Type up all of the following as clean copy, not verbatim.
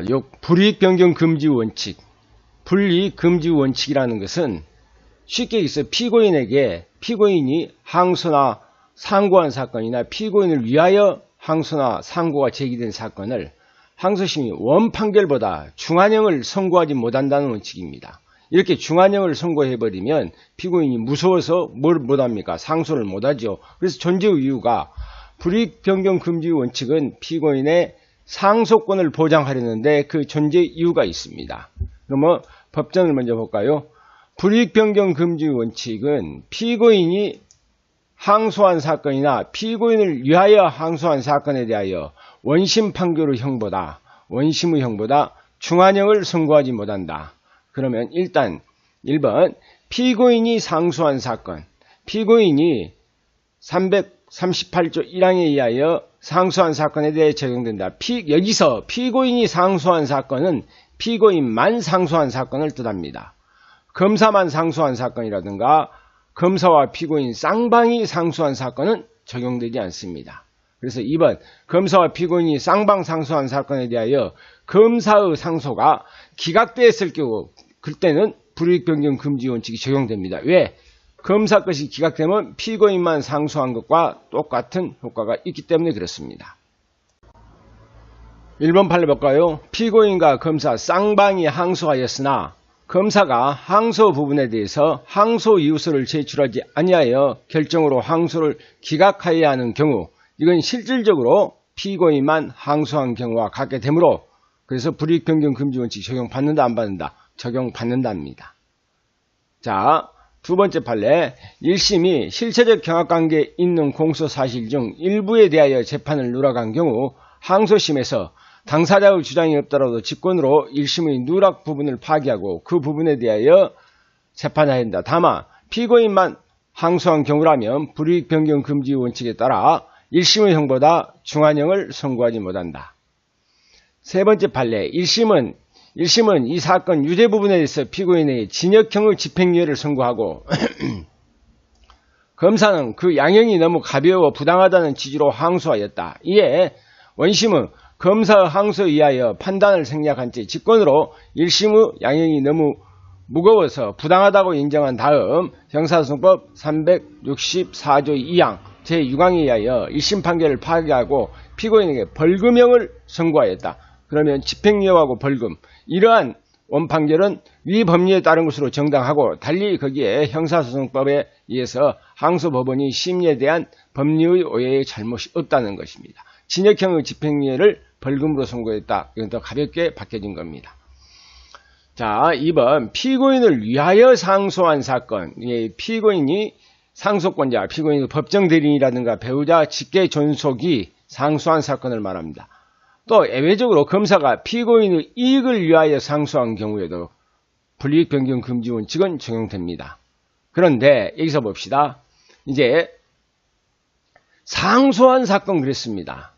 요 불이익 변경 금지 원칙, 불이익 금지 원칙이라는 것은 쉽게 얘기해서 피고인이 항소나 상고한 사건이나 피고인을 위하여 항소나 상고가 제기된 사건을 항소심이 원판결보다 중한형을 선고하지 못한다는 원칙입니다. 이렇게 중한형을 선고해버리면 피고인이 무서워서 뭘 못합니까? 상소를 못하죠. 그래서 존재 이유가 불이익 변경 금지 원칙은 피고인의 상소권을 보장하려는데 그 존재 이유가 있습니다. 그러면 법정을 먼저 볼까요? 불이익 변경 금지 원칙은 피고인이 항소한 사건이나 피고인을 위하여 항소한 사건에 대하여 원심 판결의 형보다 중한형을 선고하지 못한다. 그러면 일단 1번 피고인이 상소한 사건, 피고인이 338조 1항에 의하여 상소한 사건에 대해 적용된다. 여기서 피고인이 상소한 사건은 피고인만 상소한 사건을 뜻합니다. 검사만 상소한 사건이라든가 검사와 피고인 쌍방이 상소한 사건은 적용되지 않습니다. 그래서 2번 검사와 피고인이 쌍방 상소한 사건에 대하여 검사의 상소가 기각되었을 경우 그때는 불이익 변경 금지 원칙이 적용됩니다. 왜? 검사 것이 기각되면 피고인만 상소한 것과 똑같은 효과가 있기 때문에 그렇습니다. 1번 판례 볼까요? 피고인과 검사 쌍방이 항소하였으나 검사가 항소 부분에 대해서 항소 이유서를 제출하지 아니하여 결정으로 항소를 기각하여야 하는 경우, 이건 실질적으로 피고인만 항소한 경우와 같게 되므로 그래서 불이익 변경 금지 원칙 적용받는다 안 받는다? 적용받는답니다. 자, 두 번째 판례 1심이 실체적 경합관계에 있는 공소사실 중 일부에 대하여 재판을 누락한 경우 항소심에서 당사자의 주장이 없더라도 직권으로 1심의 누락 부분을 파기하고 그 부분에 대하여 재판해야 한다. 다만 피고인만 항소한 경우라면 불이익 변경 금지 원칙에 따라 1심의 형보다 중한형을 선고하지 못한다. 세 번째 판례 1심은 이 사건 유죄 부분에 대해서 피고인에게 징역형의 집행유예를 선고하고 검사는 그 양형이 너무 가벼워 부당하다는 취지로 항소하였다. 이에 원심은 검사의 항소에 의하여 판단을 생략한 채 직권으로 1심의 양형이 너무 무거워서 부당하다고 인정한 다음 형사소송법 364조 2항 제6항에 의하여 1심 판결을 파기하고 피고인에게 벌금형을 선고하였다. 그러면 집행유예하고 벌금, 이러한 원판결은 위 법리에 따른 것으로 정당하고 달리 거기에 형사소송법에 의해서 항소법원이 심리에 대한 법리의 오해의 잘못이 없다는 것입니다. 징역형의 집행유예를 벌금으로 선고했다. 이건 더 가볍게 바뀌어진 겁니다. 자, 2번 피고인을 위하여 상소한 사건. 피고인이 상소권자, 피고인의 법정 대리인이라든가 배우자, 직계 존속이 상소한 사건을 말합니다. 또 예외적으로 검사가 피고인의 이익을 위하여 상소한 경우에도 불이익 변경 금지 원칙은 적용됩니다. 그런데 여기서 봅시다. 이제 상소한 사건 그랬습니다.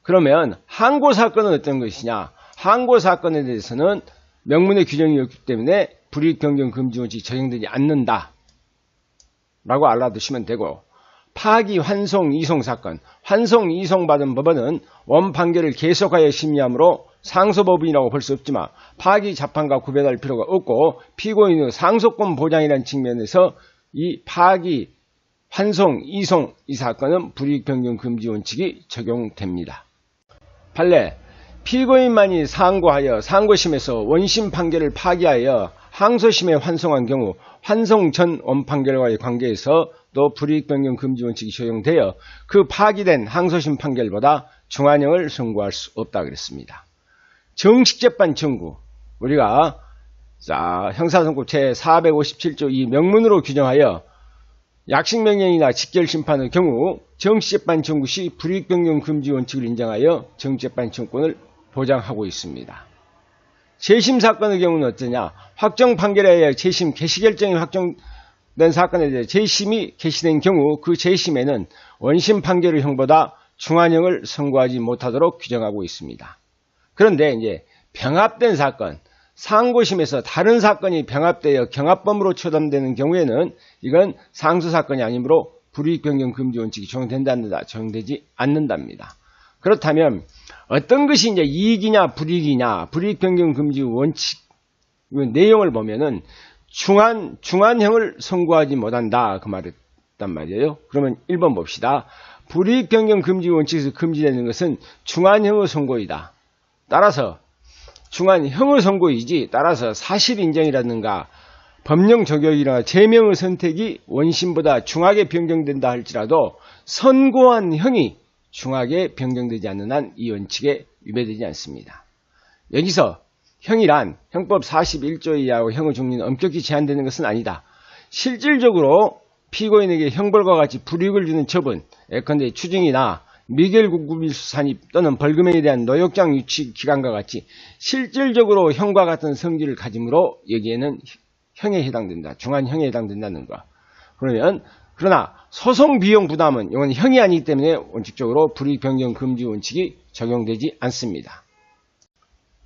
그러면 항고 사건은 어떤 것이냐? 항고 사건에 대해서는 명문의 규정이 없기 때문에 불이익 변경 금지 원칙이 적용되지 않는다 라고 알아두시면 되고, 파기, 환송, 이송 사건, 환송, 이송받은 법원은 원판결을 계속하여 심리하므로 상소법원이라고 볼 수 없지만 파기 재판과 구별할 필요가 없고 피고인의 상소권 보장이라는 측면에서 이 파기, 환송, 이송 이 사건은 불이익 변경 금지 원칙이 적용됩니다. 판례, 피고인만이 상고하여 상고심에서 원심 판결을 파기하여 항소심에 환송한 경우 환송 전 원판결과의 관계에서 또 불이익 변경 금지 원칙이 적용되어 그 파기된 항소심 판결보다 중한형을 선고할 수 없다 그랬습니다. 정식재판 청구, 우리가 형사소송법 제457조 이 명문으로 규정하여 약식명령이나 직결심판의 경우 정식재판 청구 시 불이익 변경 금지 원칙을 인정하여 정식재판 청구권을 보장하고 있습니다. 재심 사건의 경우는 어떠냐? 확정 판결에 의해 재심 개시결정이 확정된 사건에 대해 재심이 개시된 경우 그 재심에는 원심 판결의 형보다 중한형을 선고하지 못하도록 규정하고 있습니다. 그런데 이제 병합된 사건, 상고심에서 다른 사건이 병합되어 경합범으로 처단되는 경우에는 이건 상수사건이 아니므로 불이익 변경 금지 원칙이 적용된다, 적용되지 않는답니다. 그렇다면 어떤 것이 이제 이익이냐 불이익이냐, 불이익 변경 금지 원칙 내용을 보면은 중한형을 선고하지 못한다 그 말이었단 말이에요. 그러면 1번 봅시다. 불이익 변경 금지 원칙에서 금지되는 것은 중한형의 선고이다. 따라서 중한형의 선고이지, 따라서 사실 인정이라든가 법령 적용이나 제명의 선택이 원심보다 중하게 변경된다 할지라도 선고한 형이 중하게 변경되지 않는 한 이 원칙에 위배되지 않습니다. 여기서 형이란 형법 41조 이하의 형의 종류는 엄격히 제한되는 것은 아니다. 실질적으로 피고인에게 형벌과 같이 불이익을 주는 처분, 예컨대 추징이나 미결구금일수 산입 또는 벌금에 대한 노역장 유치 기간과 같이 실질적으로 형과 같은 성질을 가짐으로 여기에는 형에 해당된다. 중한형에 해당된다는 거. 그러나 소송 비용 부담은 이건 형이 아니기 때문에 원칙적으로 불이익 변경 금지 원칙이 적용되지 않습니다.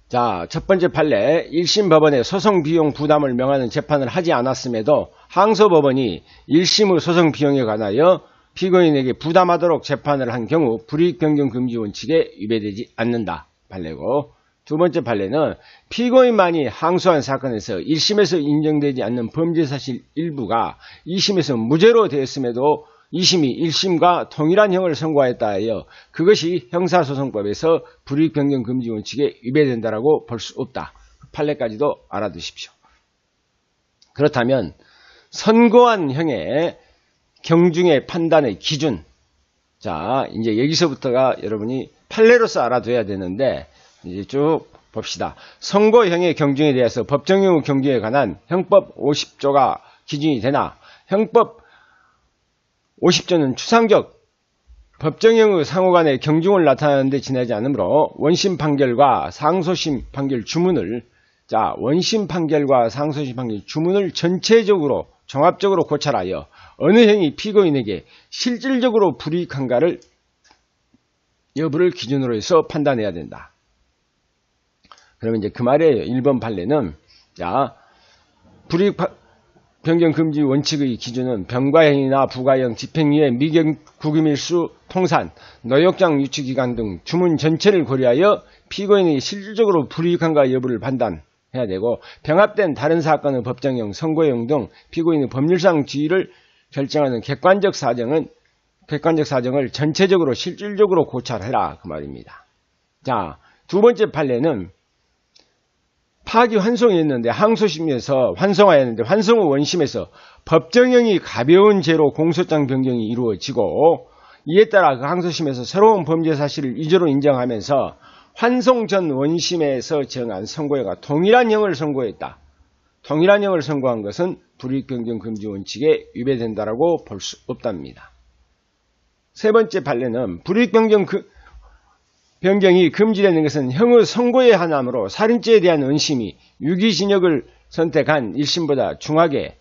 자, 첫 번째 판례 1심 법원에 소송 비용 부담을 명하는 재판을 하지 않았음에도 항소법원이 1심의 소송 비용에 관하여 피고인에게 부담하도록 재판을 한 경우 불이익 변경 금지 원칙에 위배되지 않는다. 판례고, 두 번째 판례는 피고인만이 항소한 사건에서 1심에서 인정되지 않는 범죄사실 일부가 2심에서 무죄로 되었음에도 2심이 1심과 동일한 형을 선고하였다 하여 그것이 형사소송법에서 불이익 변경 금지 원칙에 위배된다라고 볼 수 없다. 판례까지도 알아두십시오. 그렇다면 선고한 형의 경중의 판단의 기준, 자 이제 여기서부터가 여러분이 판례로서 알아둬야 되는데 이제 쭉 봅시다. 선고형의 경중에 대해서 법정형 경중에 관한 형법 50조가 기준이 되나, 형법 50조는 추상적 법정형의 상호간의 경중을 나타내는 데 지나지 않으므로 원심 판결과 상소심 판결 주문을, 자 원심 판결과 상소심 판결 주문을 전체적으로 종합적으로 고찰하여 어느 형이 피고인에게 실질적으로 불이익한가를 여부를 기준으로 해서 판단해야 된다. 그러면 이제 그 말이에요. 1번 판례는, 자 불이익 변경 금지 원칙의 기준은 병과형이나 부과형, 집행유예, 미결구금일수, 통산, 노역장 유치기간 등 주문 전체를 고려하여 피고인이 실질적으로 불이익한가 여부를 판단해야 되고, 병합된 다른 사건의 법정형, 선고형 등 피고인의 법률상 지위를 결정하는 객관적 사정을 전체적으로 실질적으로 고찰해라 그 말입니다. 자, 두 번째 판례는 파기 환송이었는데 항소심에서 환송하였는데 환송 후 원심에서 법정형이 가벼운 죄로 공소장 변경이 이루어지고, 이에 따라 그 항소심에서 새로운 범죄 사실을 위조로 인정하면서 환송 전 원심에서 정한 선고형과 동일한 형을 선고했다. 동일한 형을 선고한 것은 불이익 변경 금지 원칙에 위배된다라고 볼 수 없답니다. 세 번째 판례는 불이익 변경이 금지되는 것은 형의 선고에 한하므로 살인죄에 대한 원심이 유기징역을 선택한 1심보다 중하게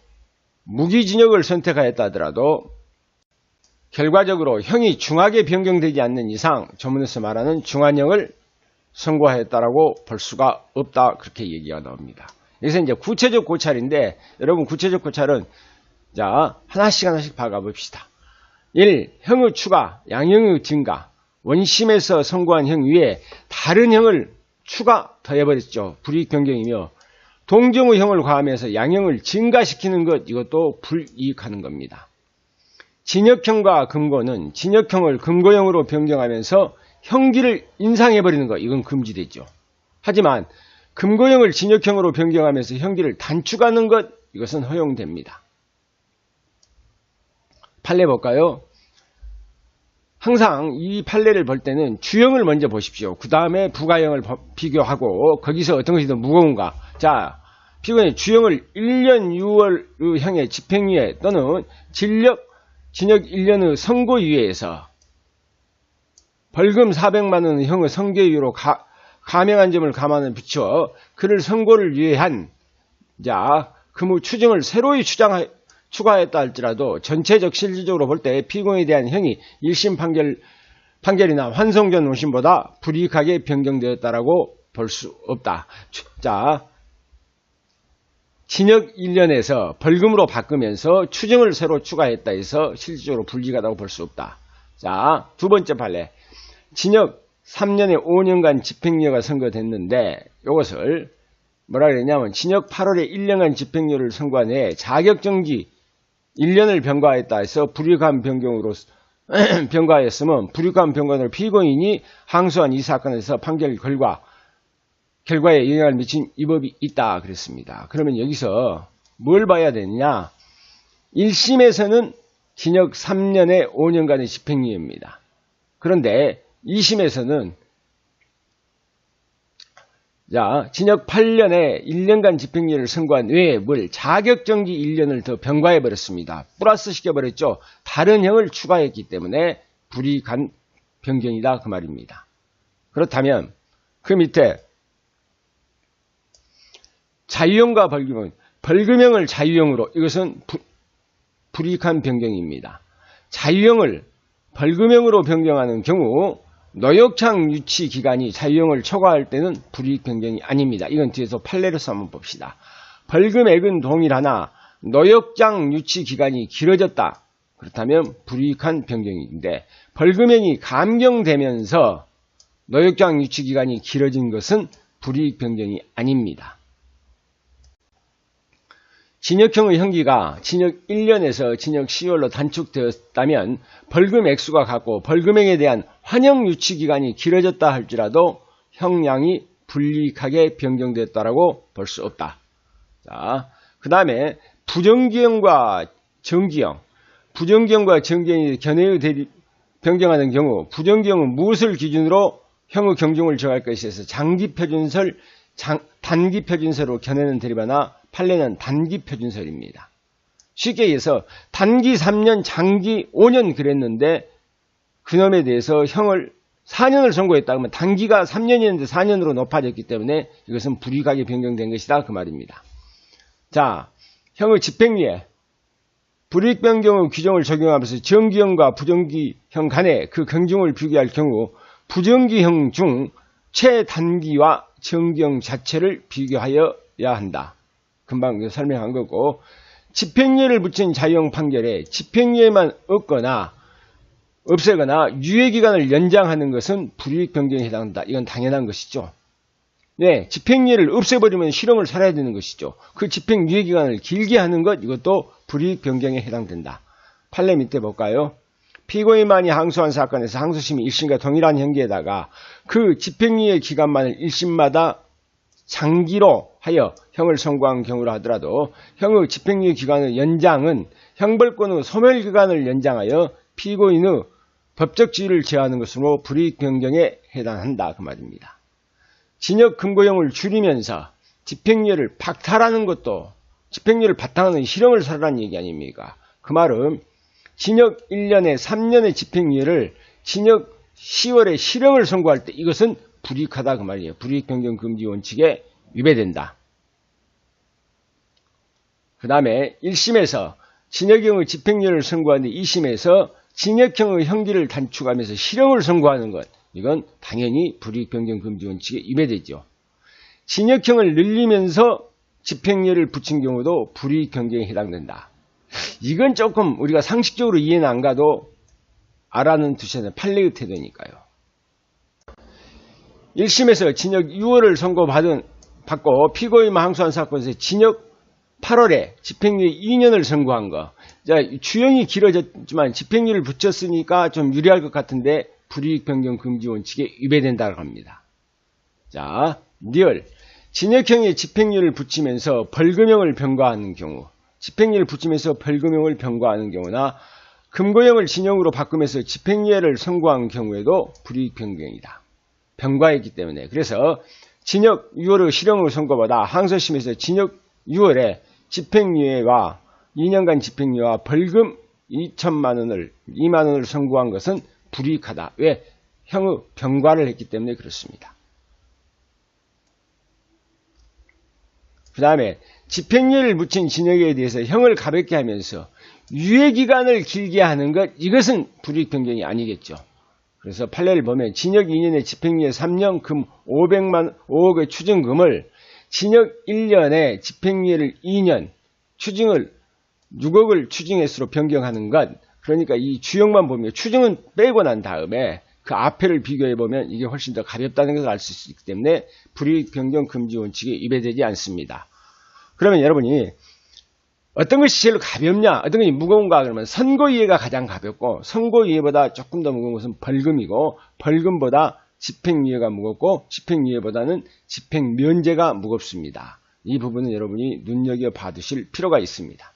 무기징역을 선택하였다 하더라도 결과적으로 형이 중하게 변경되지 않는 이상 조문에서 말하는 중한형을 선고하였다라고 볼 수가 없다, 그렇게 얘기가 나옵니다. 여기서 이제 구체적 고찰인데, 여러분 구체적 고찰은 자 하나씩 봐가 봅시다. 1. 형의 추가, 양형의 증가. 원심에서 선고한 형 위에 다른 형을 추가 더해버렸죠. 불이익 변경이며, 동정의 형을 과하면서 양형을 증가시키는 것, 이것도 불이익하는 겁니다. 징역형과 금고는 징역형을 금고형으로 변경하면서 형기를 인상해버리는 것, 이건 금지되죠. 하지만 금고형을 징역형으로 변경하면서 형기를 단축하는 것, 이것은 허용됩니다. 판례 볼까요? 항상 이 판례를 볼 때는 주형을 먼저 보십시오. 그 다음에 부가형을 비교하고 거기서 어떤 것이 더 무거운가. 자, 피고인의 주형을 1년 6월형의 집행유예 또는 징역 1년의 선고유예에서 벌금 400만 원의 형의 선고유예로 감형한 점을 감안을 비추어 그를 선고를 유예한, 자 그무 추징을 새로이 추가했다 할지라도 전체적 실질적으로 볼 때 피고인에 대한 형이 1심 판결이나 환송 전 원심보다 불이익하게 변경되었다라고 볼 수 없다. 자, 징역 1년에서 벌금으로 바꾸면서 추징을 새로 추가했다 해서 실질적으로 불이익하다고 볼 수 없다. 자, 두 번째 판례. 징역 3년에 5년간 집행유예가 선고됐는데 이것을 뭐라 그랬냐면 징역 8월에 1년간 집행유예를 선고한 후에 자격정지 1년을 병과했다 해서 불이익한 변경으로 병과했으면 불이익한 변경으로 피고인이 항소한 이 사건에서 판결 결과에 영향을 미친 위법이 있다 그랬습니다. 그러면 여기서 뭘 봐야 되느냐? 1심에서는 징역 3년에 5년간의 집행유예입니다. 그런데 2심에서는 징역 8년에 1년간 집행유예를 선고한 외에 뭘 자격정지 1년을 더 병과해버렸습니다. 플러스 시켜버렸죠. 다른 형을 추가했기 때문에 불이익한 변경이다 그 말입니다. 그렇다면 그 밑에 자유형과 벌금형을 자유형으로 이것은 불이익한 변경입니다. 자유형을 벌금형으로 변경하는 경우 노역장 유치 기간이 자유형을 초과할 때는 불이익 변경이 아닙니다. 이건 뒤에서 판례로서 한번 봅시다. 벌금액은 동일하나 노역장 유치 기간이 길어졌다. 그렇다면 불이익한 변경인데 벌금형이 감경되면서 노역장 유치 기간이 길어진 것은 불이익 변경이 아닙니다. 징역형의 형기가 징역 1년에서 징역 10월로 단축되었다면 벌금 액수가 같고 벌금형에 대한 환영 유치 기간이 길어졌다 할지라도 형량이 불이익하게 변경됐다라고 볼 수 없다. 자, 그 다음에 부정기형과 정기형. 부정기형과 정기형이 견해의 변경하는 경우 부정기형은 무엇을 기준으로 형의 경중을 정할 것이어서 장기표준설, 단기표준설로 견해는 대립하나 판례는 단기표준설입니다. 쉽게 얘기해서 단기 3년, 장기 5년 그랬는데 그놈에 대해서 형을 4년을 선고했다 그러면 단기가 3년이었는데 4년으로 높아졌기 때문에 이것은 불이익하게 변경된 것이다 그 말입니다. 자, 형의 집행유예, 불이익 변경의 규정을 적용하면서 정기형과 부정기형 간에 그 경중을 비교할 경우 부정기형 중 최단기와 정기형 자체를 비교하여야 한다. 금방 설명한 거고, 집행유예를 붙인 자유형 판결에 집행유예만 없애거나 유예기간을 연장하는 것은 불이익 변경에 해당한다. 이건 당연한 것이죠. 네, 집행유예를 없애버리면 실형을 살아야 되는 것이죠. 그 집행유예기간을 길게 하는 것, 이것도 불이익 변경에 해당된다. 판례 밑에 볼까요? 피고인만이 항소한 사건에서 항소심이 1심과 동일한 형기에다가 그 집행유예 기간만을 1심마다 장기로 하여 형을 선고한 경우라 하더라도 형의 집행유예 기간의 연장은 형벌권의 소멸기간을 연장하여 피고인의 법적 지위를 제하는 것으로 불이익 변경에 해당한다 그 말입니다. 징역 금고형을 줄이면서 집행유예를 박탈하는 것도 집행유예를 바탕하는 실형을 살라는 얘기 아닙니까? 그 말은 징역 1년에 3년의 집행유예를 징역 10월에 실형을 선고할 때 이것은 불이익하다 그 말이에요. 불이익 변경 금지 원칙에 위배된다. 그 다음에 1심에서 징역형의 집행유예를 선고하는데 2심에서 징역형의 형기를 단축하면서 실형을 선고하는 것, 이건 당연히 불이익 변경 금지 원칙에 위배되죠. 징역형을 늘리면서 집행유예를 붙인 경우도 불이익 변경에 해당된다. 이건 조금 우리가 상식적으로 이해는 안 가도 알아는 두셔야 돼요. 판례의 태도니까요. 1심에서 징역 6월을 선고받고 피고인만 항소한 사건에서 징역 8월에 집행유예 2년을 선고한 거. 자, 주형이 길어졌지만 집행유예를 붙였으니까 좀 유리할 것 같은데 불이익 변경 금지 원칙에 위배된다고 합니다. 자, 리얼. 징역형에 집행유예를 붙이면서 벌금형을 병과하는 경우, 집행유예를 붙이면서 벌금형을 병과하는 경우나 금고형을 징역으로 바꾸면서 집행유예를 선고한 경우에도 불이익 변경이다. 병과했기 때문에. 그래서 징역 6월의 실형으로 선고받아 항소심에서 징역 6월에 집행유예와 2년간 집행유예와 벌금 2만 원을 선고한 것은 불이익하다. 왜? 형의 병과를 했기 때문에 그렇습니다. 그 다음에 집행유예를 붙인 징역에 대해서 형을 가볍게 하면서 유예기간을 길게 하는 것, 이것은 불이익 변경이 아니겠죠. 그래서 판례를 보면 징역 2년에 집행유예 3년 금 5억의 추징금을 징역 1년에 집행유예를 2년 추징을 6억을 추징 횟수로 변경하는 것, 그러니까 이 주형만 보면 추징은 빼고 난 다음에 그 앞에를 비교해보면 이게 훨씬 더 가볍다는 것을 알 수 있기 때문에 불이익 변경 금지 원칙에 위배되지 않습니다. 그러면 여러분이 어떤 것이 제일 가볍냐, 어떤 것이 무거운가 그러면 선고이해가 가장 가볍고 선고이해보다 조금 더 무거운 것은 벌금이고 벌금보다 집행유예가 무겁고 집행유예보다는 집행면제가 무겁습니다. 이 부분은 여러분이 눈여겨봐두실 필요가 있습니다.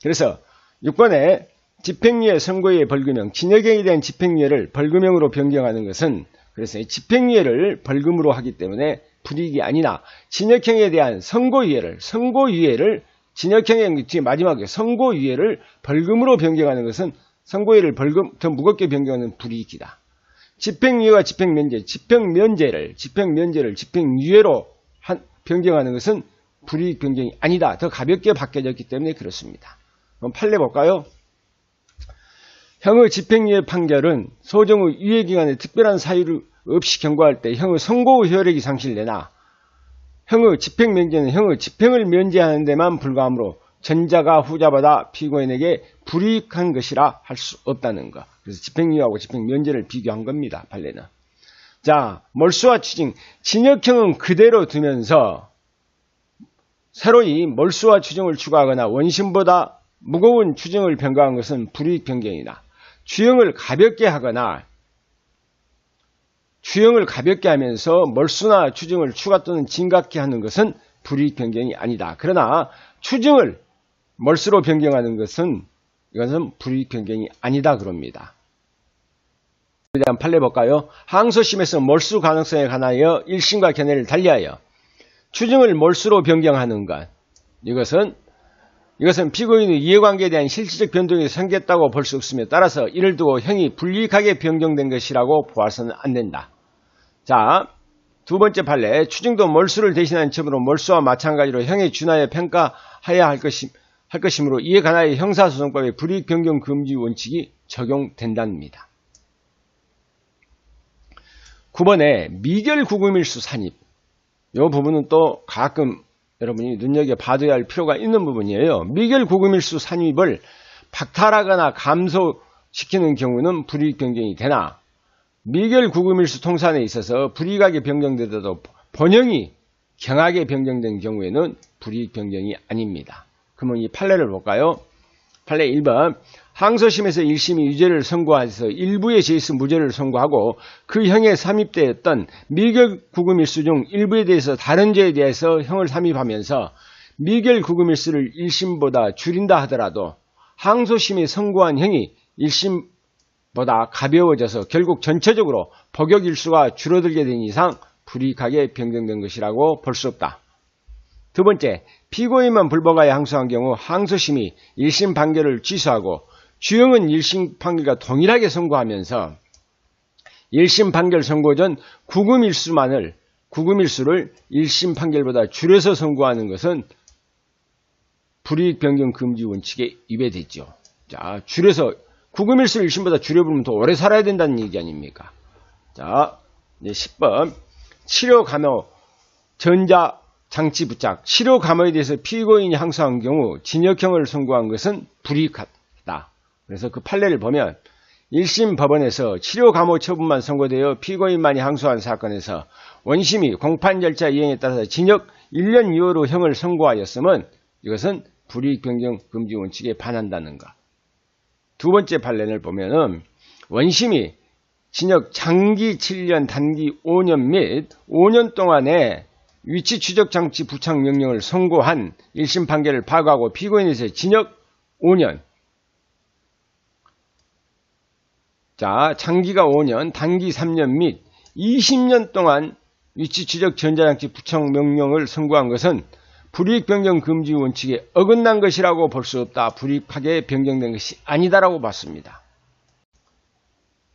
그래서 6번에 집행유예, 선고유예, 벌금형, 징역형에 대한 집행유예를 벌금형으로 변경하는 것은 그래서 집행유예를 벌금으로 하기 때문에 불이익이 아니나 징역형에 대한 선고유예를 징역형의 뒤에 마지막에 선고유예를 벌금으로 변경하는 것은 선고유예를 벌금 더 무겁게 변경하는 불이익이다. 집행유예와 집행면제, 집행면제를 집행유예로 변경하는 것은 불이익 변경이 아니다. 더 가볍게 바뀌어졌기 때문에 그렇습니다. 그럼 판례 볼까요? 형의 집행유예 판결은 소정 후 유예기간에 특별한 사유 없이 경고할 때 형의 선고 후 효력이 상실되나 형의 집행면제는 형의 집행을 면제하는 데만 불과하므로 전자가 후자보다 피고인에게 불이익한 것이라 할 수 없다는 것. 그래서 집행유예하고 집행면제를 비교한 겁니다. 판례는. 자, 몰수와 추징. 징역형은 그대로 두면서 새로이 몰수와 추징을 추가하거나 원심보다 무거운 추징을 변경한 것은 불이익 변경이다. 주형을 가볍게 하면서 몰수나 추징을 추가 또는 증가케 하는 것은 불이익 변경이 아니다. 그러나 추징을 몰수로 변경하는 것은 이것은 불이익 변경이 아니다 그럽니다. 대한 판례 볼까요? 항소심에서 몰수 가능성에 관하여 1심과 견해를 달리하여 추징을 몰수로 변경하는 것 이것은 피고인의 이해관계에 대한 실질적 변동이 생겼다고 볼 수 없으며 따라서 이를 두고 형이 불이익하게 변경된 것이라고 보아서는 안 된다. 자, 두 번째 판례. 추징도 몰수를 대신한 처분으로 몰수와 마찬가지로 형에 준하여 평가해야 할 것이므로 이에 관하여 형사소송법의 불이익 변경 금지 원칙이 적용된답니다. 9번에 미결 구금일수 산입. 이 부분은 또 가끔 여러분이 눈여겨봐둬야 할 필요가 있는 부분이에요. 미결 구금일수 산입을 박탈하거나 감소시키는 경우는 불이익 변경이 되나 미결 구금일수 통산에 있어서 불이익하게 변경되더라도 본형이 경하게 변경된 경우에는 불이익 변경이 아닙니다. 그러면 이 판례를 볼까요? 판례 1번. 항소심에서 1심이 유죄를 선고해서 일부의 제이스 무죄를 선고하고 그 형에 삽입되었던 미결 구금일수 중 일부에 대해서 다른 죄에 대해서 형을 삽입하면서 미결 구금일수를 1심보다 줄인다 하더라도 항소심이 선고한 형이 1심보다 가벼워져서 결국 전체적으로 복역일수가 줄어들게 된 이상 불이익하게 변경된 것이라고 볼 수 없다. 두 번째, 피고인만 불복하여 항소한 경우 항소심이 1심 판결을 취소하고 주형은 1심 판결과 동일하게 선고하면서 1심 판결 선고 전 구금일수를 1심 판결보다 줄여서 선고하는 것은 불이익 변경 금지 원칙에 위배되죠. 자, 줄여서 구금일수를 1심보다 줄여보면 더 오래 살아야 된다는 얘기 아닙니까? 자, 이제 10번. 치료 감호 전자 장치 부착. 치료 감호에 대해서 피고인이 항소한 경우 징역형을 선고한 것은 불이익하다. 그래서 그 판례를 보면 1심 법원에서 치료 감호 처분만 선고되어 피고인만이 항소한 사건에서 원심이 공판 절차 이행에 따라서 징역 1년 이후로 형을 선고하였으면 이것은 불이익 변경 금지 원칙에 반한다는 것. 두 번째 판례를 보면은 원심이 징역 장기 7년 단기 5년 및 5년 동안에 위치 추적 장치 부착 명령을 선고한 1심 판결을 파기하고 피고인에서 징역 5년 자, 장기가 5년, 단기 3년 및 20년 동안 위치 추적 전자장치 부착 명령을 선고한 것은 불이익 변경 금지 원칙에 어긋난 것이라고 볼 수 없다. 불이익하게 변경된 것이 아니다라고 봤습니다.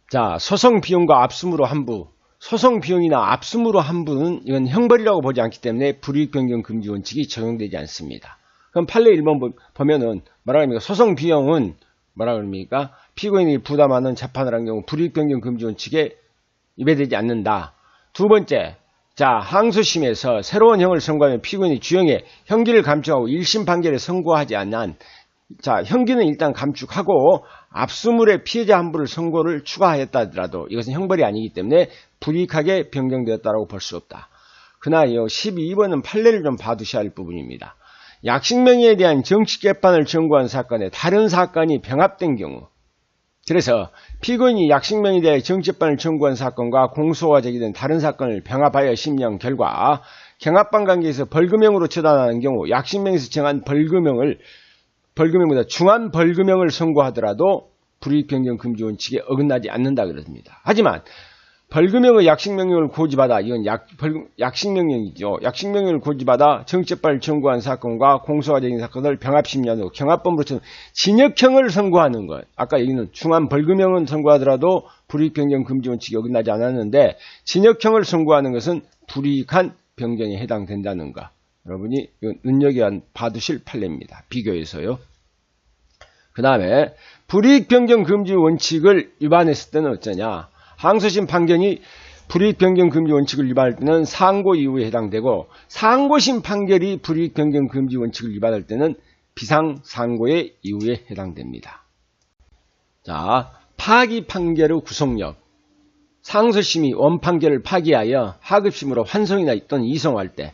자, 소송 비용과 압수무로 환부. 소송 비용이나 압수무로 환부는 이건 형벌이라고 보지 않기 때문에 불이익 변경 금지 원칙이 적용되지 않습니다. 그럼 판례 1번 보면은 뭐라 합니까? 소송 비용은 뭐라 그럽니까? 피고인이 부담하는 재판을 한 경우 불이익 변경 금지 원칙에 위배되지 않는다. 두 번째, 자, 항소심에서 새로운 형을 선고하면 피고인이 주형의 형기를 감축하고 1심 판결에 선고하지 않는 자, 형기는 일단 감축하고 압수물에 피해자 환부를 선고를 추가하였다 하더라도 이것은 형벌이 아니기 때문에 불이익하게 변경되었다고 볼 수 없다. 그러나 12번은 판례를 좀 봐두셔야 할 부분입니다. 약식명예에 대한 정식 재판을 청구한 사건에 다른 사건이 병합된 경우, 그래서 피고인이 약식명예에 대해 정식 재판을 청구한 사건과 공소가 제기된 다른 사건을 병합하여 심리한 결과 경합반 관계에서 벌금형으로 처단하는 경우 약식명에서 정한 벌금형보다 중한 벌금형을 선고하더라도 불이익 변경 금지 원칙에 어긋나지 않는다 그럽니다. 하지만 벌금형의 약식명령을 고지받아, 이건 약식명령이죠. 약식명령을 고지받아 정치재판을 청구한 사건과 공소가 제기된 사건을 병합심리한 후 경합범으로 쳐 징역형을 선고하는 것. 아까 여기는 중한 벌금형은 선고하더라도 불이익 변경 금지 원칙에 어긋나지 않았는데 징역형을 선고하는 것은 불이익한 변경에 해당된다는 것. 여러분이 눈여겨 봐두실 판례입니다. 비교해서요. 그 다음에 불이익 변경 금지 원칙을 위반했을 때는 어쩌냐. 항소심 판결이 불이익 변경 금지 원칙을 위반할 때는 상고 이후에 해당되고 상고심 판결이 불이익 변경 금지 원칙을 위반할 때는 비상상고의 이후에 해당됩니다. 자, 파기 판결의 구속력. 상소심이 원판결을 파기하여 하급심으로 환송이나 또는 이송할 때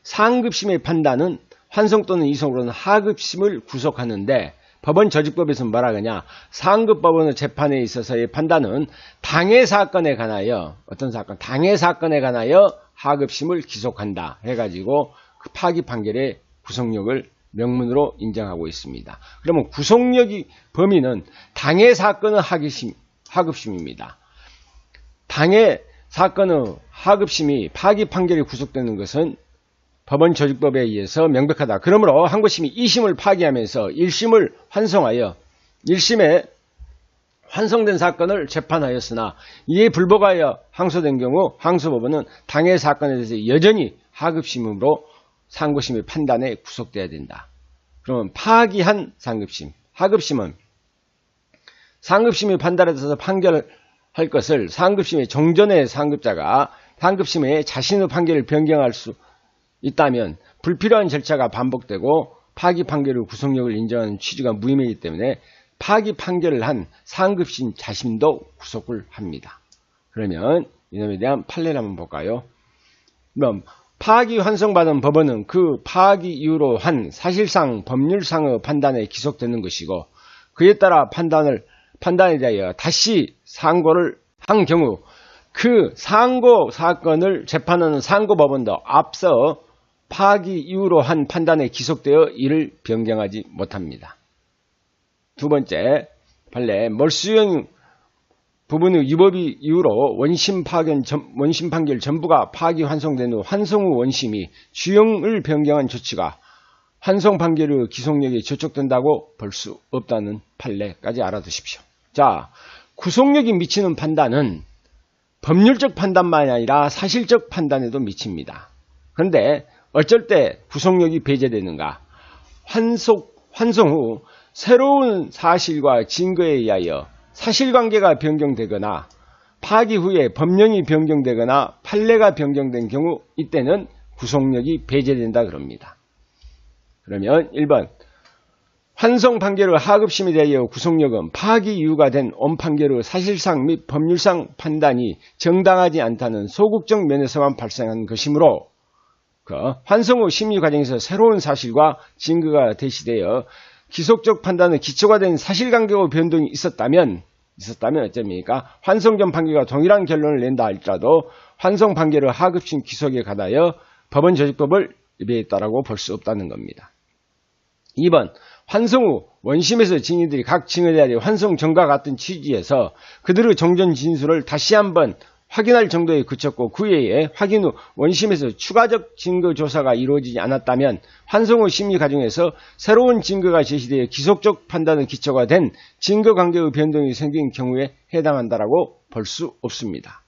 상급심의 판단은 환송 또는 이송으로는 하급심을 구속하는데 법원 조직법에서 뭐라 하냐. 상급법원의 재판에 있어서의 판단은 당해 사건에 관하여 어떤 사건, 당해 사건에 관하여 하급심을 기속한다 해가지고 그 파기 판결의 구속력을 명문으로 인정하고 있습니다. 그러면 구속력이 범위는 당해 사건의 하급심입니다. 당해 사건의 하급심이 파기 판결이 구속되는 것은 법원 조직법에 의해서 명백하다. 그러므로 항고심이 2심을 파기하면서 1심을 환송하여 1심에 환송된 사건을 재판하였으나 이에 불복하여 항소된 경우 항소법원은 당해 사건에 대해서 여전히 하급심으로 상고심의 판단에 구속돼야 된다. 그러면 파기한 상급심, 하급심은 상급심의 판단에 대해서 판결할 것을 상급심의 종전의 상급자가 상급심에 자신의 판결을 변경할 수 있다면 불필요한 절차가 반복되고 파기 판결의 구속력을 인정하는 취지가 무의미하기 때문에 파기 판결을 한 상급심 자신도 구속을 합니다. 그러면 이놈에 대한 판례를 한번 볼까요? 그럼 파기 환송받은 법원은 그 파기 이후로 한 사실상 법률상의 판단에 기속되는 것이고 그에 따라 판단에 대하여 다시 상고를 한 경우 그 상고 사건을 재판하는 상고법원도 앞서 파기 이후로 한 판단에 기속되어 이를 변경하지 못합니다. 두 번째 판례, 몰수형 부분의 위법 이후로 원심 판결 전부가 파기 환송된 후 환송 후 원심이 주형을 변경한 조치가 환송 판결의 기속력에 저촉된다고 볼 수 없다는 판례까지 알아두십시오. 자, 구속력이 미치는 판단은 법률적 판단만이 아니라 사실적 판단에도 미칩니다. 그런데 어쩔 때 구속력이 배제되는가? 환송 후 새로운 사실과 증거에 의하여 사실관계가 변경되거나 파기 후에 법령이 변경되거나 판례가 변경된 경우 이때는 구속력이 배제된다 그럽니다. 그러면 1번 환송 판결의 하급심에 대하여 구속력은 파기 이유가 된 원판결의 사실상 및 법률상 판단이 정당하지 않다는 소극적 면에서만 발생한 것이므로 환송 후 심리 과정에서 새로운 사실과 증거가 대시되어 기속적 판단의 기초가 된 사실관계의 변동이 있었다면 어쩝니까? 환송 전 판결과 동일한 결론을 낸다 할지라도 환송 판결의 하급심 기속에 관하여 법원 조직법을 위배했다라고 볼 수 없다는 겁니다. 2번 환송 후 원심에서 증인들이 각 증언에 대해 환송 전과 같은 취지에서 그들의 정전 진술을 다시 한번 확인할 정도에 그쳤고 그 외에 확인 후 원심에서 추가적 증거 조사가 이루어지지 않았다면 환송 후 심리 과정에서 새로운 증거가 제시되어 기속적 판단의 기초가 된 증거관계의 변동이 생긴 경우에 해당한다라고 볼 수 없습니다.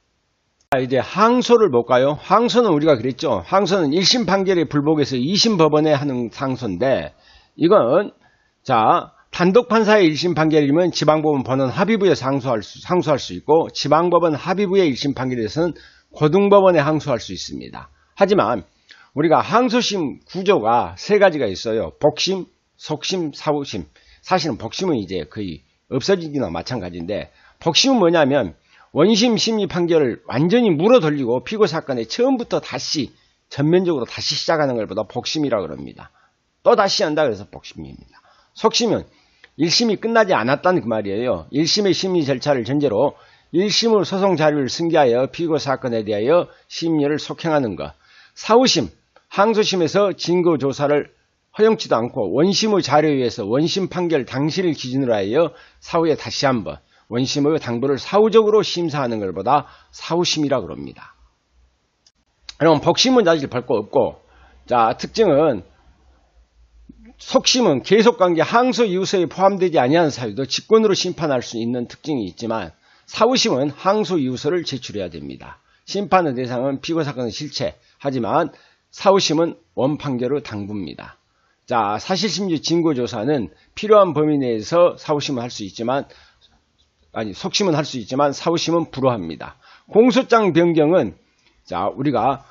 자, 이제 항소를 볼까요? 항소는 우리가 그랬죠. 항소는 1심 판결에 불복해서 2심 법원에 하는 상소인데 이건 단독 판사의 1심 판결이면 지방법원 본원 합의부에서 항소할 수 있고 지방법원 합의부의 1심 판결에서는 고등법원에 항소할 수 있습니다. 하지만 우리가 항소심 구조가 세 가지가 있어요. 복심, 속심, 사후심. 사실은 복심은 이제 거의 없어지기나 마찬가지인데, 복심은 뭐냐면 원심 심리 판결을 완전히 물어 돌리고 피고 사건에 처음부터 다시 전면적으로 다시 시작하는 걸 보다 복심이라고 그럽니다. 또 다시 한다 그래서 복심입니다. 속심은 1심이 끝나지 않았다는 그 말이에요. 1심의 심리 절차를 전제로 1심으로 소송 자료를 승계하여 피고 사건에 대하여 심리를 속행하는 것. 사후심, 항소심에서 증거 조사를 허용치도 않고 원심의 자료에 의해서 원심 판결 당시를 기준으로 하여 사후에 다시 한번 원심의 당부를 사후적으로 심사하는 것보다 사후심이라고 그럽니다. 그럼 복심은 사실 별 거 없고, 자, 특징은 속심은 계속관계 항소 이유서에 포함되지 아니하는 사유도 직권으로 심판할 수 있는 특징이 있지만, 사후심은 항소 이유서를 제출해야 됩니다. 심판의 대상은 피고 사건의 실체, 하지만 사후심은 원판결의 당부입니다. 자, 사실심리 증거조사는 필요한 범위 내에서 사후심은 할 수 있지만, 속심은 할 수 있지만 사후심은 불허합니다. 공소장 변경은, 자, 우리가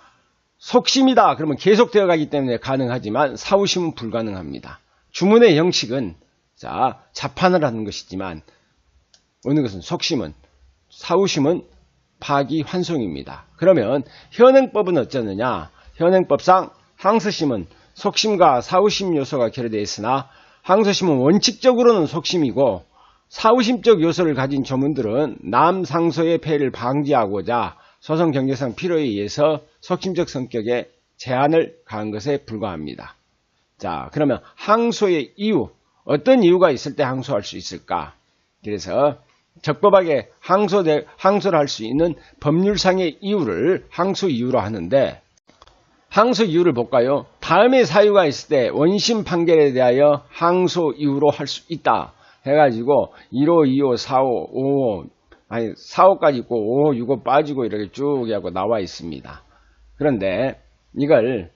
속심이다 그러면 계속되어 가기 때문에 가능하지만 사후심은 불가능합니다. 주문의 형식은, 자, 자판을 하는 것이지만 어느 것은 속심은, 사후심은 파기환송입니다. 그러면 현행법은 어쩌느냐? 현행법상 항소심은 속심과 사후심 요소가 결여되어 있으나 항소심은 원칙적으로는 속심이고, 사후심적 요소를 가진 조문들은 남상소의 폐해를 방지하고자 소송 경제상 필요에 의해서 속심적 성격의 제한을 가한 것에 불과합니다. 자, 그러면 항소의 이유, 어떤 이유가 있을 때 항소할 수 있을까? 그래서 적법하게 항소를 할 수 있는 법률상의 이유를 항소 이유로 하는데, 항소 이유를 볼까요? 다음의 사유가 있을 때 원심 판결에 대하여 항소 이유로 할 수 있다 해가지고 1호, 2호, 4호, 5호, 4호까지 있고 5호, 6호 빠지고 이렇게 쭉 하고 나와 있습니다. 그런데 이걸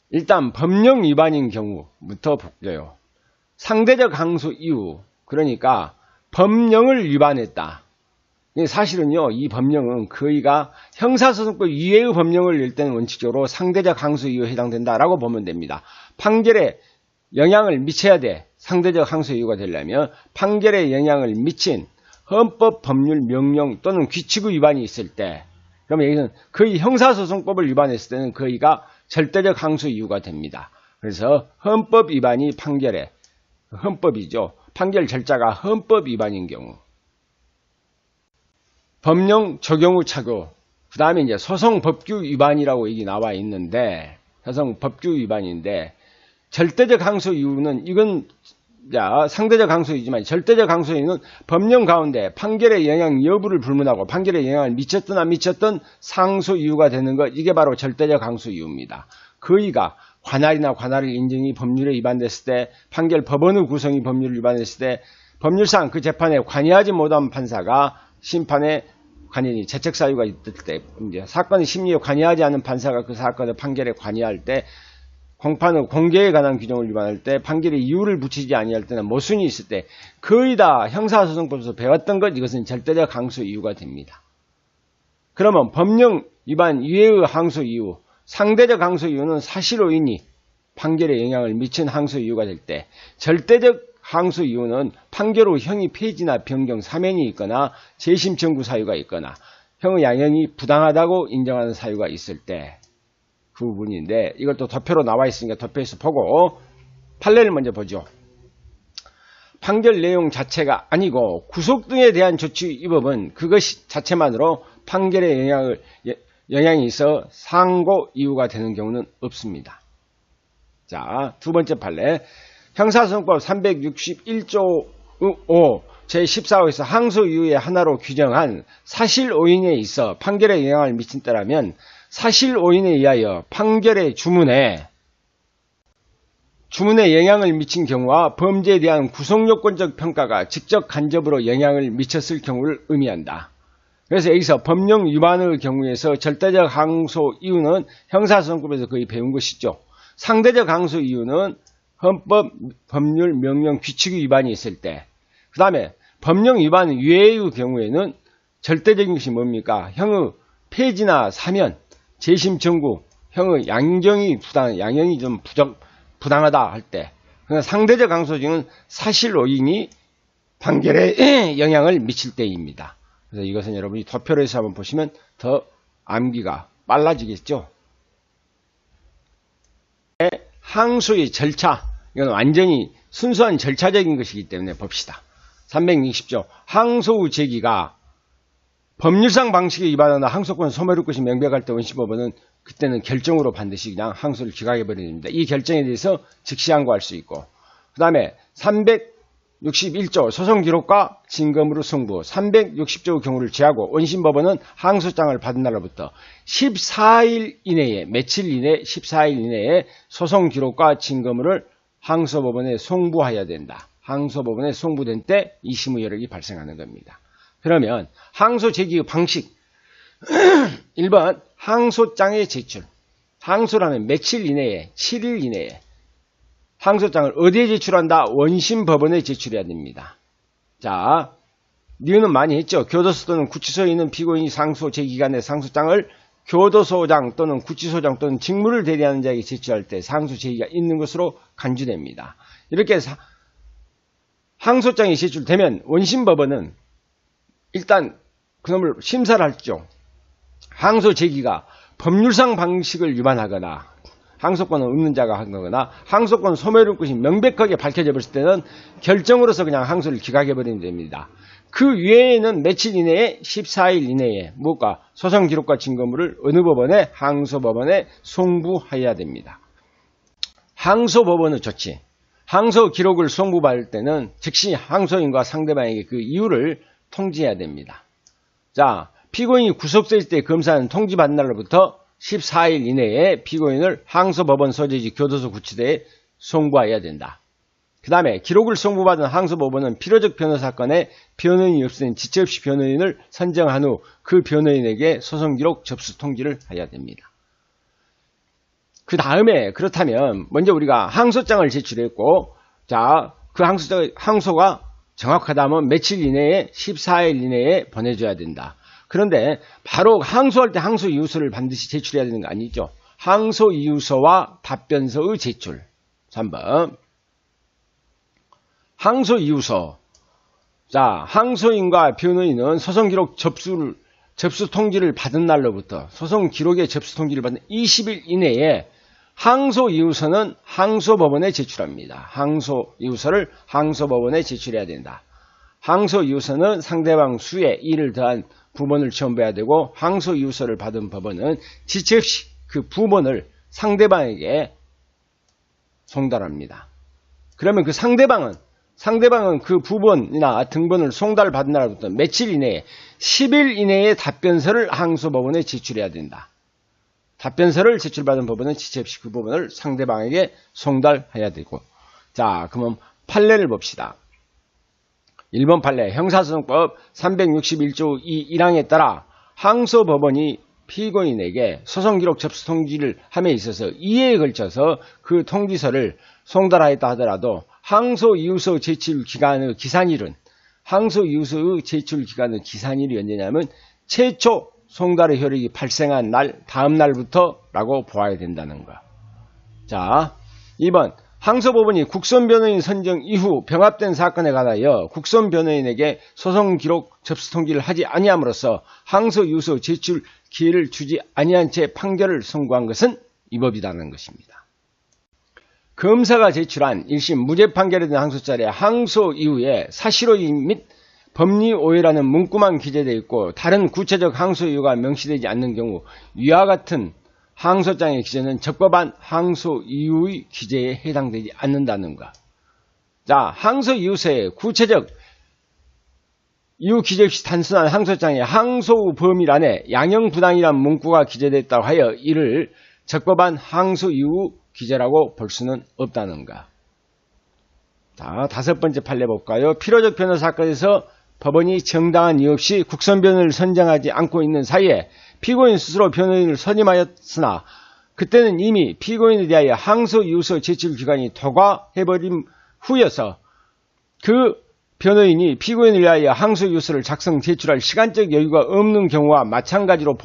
일단 법령 위반인 경우부터 볼게요. 상대적 항소 이유, 그러니까 법령을 위반했다. 사실은요, 이 법령은 거의가 형사소송법 이외의 법령을 낼 때는 원칙적으로 상대적 항소 이유에 해당된다라고 보면 됩니다. 판결에 영향을 미쳐야 돼. 상대적 항소 이유가 되려면 판결에 영향을 미친 헌법, 법률, 명령 또는 규칙의 위반이 있을 때, 그러면 여기는 거의 형사소송법을 위반했을 때는 거의가 절대적 항소 이유가 됩니다. 그래서 헌법 위반이 판결에, 헌법이죠. 판결 절차가 헌법 위반인 경우, 법령 적용 후 착오, 그 다음에 이제 소송 법규 위반이라고 여기 나와 있는데, 소송 법규 위반인데, 절대적 항소 이유는, 이건 상대적 항소이지만 절대적 항소 이유는 법령 가운데 판결의 영향 여부를 불문하고 판결에 영향을 미쳤든 안 미쳤든 상소 이유가 되는 것, 이게 바로 절대적 항소 이유입니다. 거의가 관할이나 관할의 인정이 법률에 위반됐을 때, 판결 법원의 구성이 법률을 위반했을 때, 법률상 그 재판에 관여하지 못한 판사가 심판에 관여니 재책 사유가 있을 때, 이제 사건의 심리에 관여하지 않은 판사가 그 사건의 판결에 관여할 때, 공판의 공개에 관한 규정을 위반할 때, 판결에 이유를 붙이지 아니할 때나 모순이 있을 때, 거의 다 형사소송법에서 배웠던 것, 이것은 절대적 항소 이유가 됩니다. 그러면 법령 위반 이외의 항소 이유, 상대적 항소 이유는 사실 오인이 판결에 영향을 미친 항소 이유가 될 때, 절대적 항소 이유는 판결 후 형이 폐지나 변경, 사면이 있거나 재심 청구 사유가 있거나 형의 양형이 부당하다고 인정하는 사유가 있을 때 그 부분인데, 이것도 도표로 나와 있으니까 도표에서 보고 판례를 먼저 보죠. 판결 내용 자체가 아니고 구속 등에 대한 조치 위법은 그것 자체만으로 판결에 영향이 있어 상고 이유가 되는 경우는 없습니다. 자, 두 번째 판례. 형사소송법 361조 5 제14호에서 항소 이유의 하나로 규정한 사실 오인에 있어 판결에 영향을 미친 때라면, 사실 오인에 의하여 판결의 주문에 영향을 미친 경우와 범죄에 대한 구속요건적 평가가 직접 간접으로 영향을 미쳤을 경우를 의미한다. 그래서 여기서 법령 위반의 경우에서 절대적 항소 이유는 형사소송법에서 거의 배운 것이죠. 상대적 항소 이유는 헌법, 법률, 명령, 규칙의 위반이 있을 때, 그 다음에 법령 위반 외의 경우에는 절대적인 것이 뭡니까? 형의 폐지나 사면, 재심 청구, 형의 양형이 좀 부당하다 할 때, 그러니까 상대적 항소 중은 사실 오인이 판결에 영향을 미칠 때입니다. 그래서 이것은 여러분이 도표로 해서 한번 보시면 더 암기가 빨라지겠죠. 항소의 절차, 이건 완전히 순수한 절차적인 것이기 때문에 봅시다. 360조 항소 후 제기가 법률상 방식에 위반하나 항소권 소멸할 것이 명백할 때 원심법원은 그때는 결정으로 반드시 그냥 항소를 기각해버려야 됩니다. 이 결정에 대해서 즉시 항고할 수 있고, 그 다음에 361조 소송기록과 진검으로 승부, 360조의 경우를 제하고 원심법원은 항소장을 받은 날로부터 14일 이내에, 며칠 이내 14일 이내에 소송기록과 진검을 항소법원에 송부해야 된다. 항소법원에 송부된 때 이심의 여력이 발생하는 겁니다. 그러면 항소 제기의 방식 1번 항소장의 제출. 항소라면 며칠 이내에, 7일 이내에 항소장을 어디에 제출한다? 원심법원에 제출해야 됩니다. 자, 이유는 많이 했죠. 교도소 또는 구치소에 있는 피고인이 상소 제기간에 상소장을 교도소장 또는 구치소장 또는 직무를 대리하는 자에게 제출할 때 상소 제기가 있는 것으로 간주됩니다. 이렇게 항소장이 제출되면 원심법원은 일단 그놈을 심사를 하죠. 항소 제기가 법률상 방식을 위반하거나 항소권은 없는 자가 한 거거나 항소권 소멸의 것이 명백하게 밝혀져 버렸을 때는 결정으로서 그냥 항소를 기각해버리면 됩니다. 그 외에는 며칠 이내에 14일 이내에 무엇과 소송기록과 증거물을 어느 법원에 항소법원에 송부해야 됩니다. 항소법원의 조치. 항소기록을 송부받을 때는 즉시 항소인과 상대방에게 그 이유를 통지해야 됩니다. 자, 피고인이 구속돼 있을 때 검사는 통지받은 날로부터 14일 이내에 피고인을 항소법원 소재지 교도소 구치소에 송부해야 된다. 그 다음에 기록을 송부받은 항소법원은 필요적 변호 사건에 변호인이 없으니 지체 없이 변호인을 선정한 후 그 변호인에게 소송기록 접수 통지를 해야 됩니다. 그 다음에 그렇다면 먼저 우리가 항소장을 제출했고, 자, 그 항소가 정확하다면 며칠 이내에 14일 이내에 보내줘야 된다. 그런데 바로 항소할 때 항소 이유서를 반드시 제출해야 되는 거 아니죠. 항소 이유서와 답변서의 제출. 3번 항소 이유서. 자, 항소인과 변호인은 소송기록 접수 통지를 받은 날로부터 소송기록의 접수 통지를 받은 20일 이내에 항소 이유서는 항소법원에 제출합니다. 항소 이유서를 항소법원에 제출해야 된다. 항소 이유서는 상대방 수에 1을 더한 부본을 첨부해야 되고, 항소 이유서를 받은 법원은 지체 없이 그 부본을 상대방에게 송달합니다. 그러면 그 상대방은 그 부본이나 등본을 송달받은 날부터 며칠 이내에 10일 이내에 답변서를 항소법원에 제출해야 된다. 답변서를 제출받은 법원은 지체 없이 그 부분을 상대방에게 송달해야 되고. 자, 그러면 판례를 봅시다. 1번 판례 형사소송법 361조 2 1항에 따라 항소법원이 피고인에게 소송기록 접수 통지를 함에 있어서 2회에 걸쳐서 그 통지서를 송달하였다 하더라도 항소 이유서 제출 기간의 기산일은 언제냐면 최초 송달의 효력이 발생한 날 다음 날부터라고 보아야 된다는 거. 자, 2번 항소법원이 국선변호인 선정 이후 병합된 사건에 관하여 국선변호인에게 소송기록 접수 통지를 하지 아니함으로써 항소 이유서 제출 기회를 주지 아니한 채 판결을 선고한 것은 위법이라는 것입니다. 검사가 제출한 1심 무죄 판결에 대한 항소자리에 항소 이후에 사실오해 및 법리오해라는 문구만 기재되어 있고 다른 구체적 항소 이유가 명시되지 않는 경우 위와 같은 항소장의 기재는 적법한 항소 이유의 기재에 해당되지 않는다는 것. 자, 항소 이유서에 구체적 이유 기재 없이 단순한 항소장에 항소 후 범위란에 양형부당이란 문구가 기재됐다고 하여 이를 적법한 항소 이유 기재라고 볼 수는 없다는 것. 자, 5번째 판례 볼까요? 필요적 변호 사건에서 법원이 정당한 이유 없이 국선변호를 선정하지 않고 있는 사이에 피고인 스스로 변호인을 선임하였으나 그때는 이미 피고인에 대하여 항소 이유서 제출 기간이 도과해버린 후여서 그 변호인이 피고인을 위하여 항소 이유서를 작성 제출할 시간적 여유가 없는 경우와 마찬가지로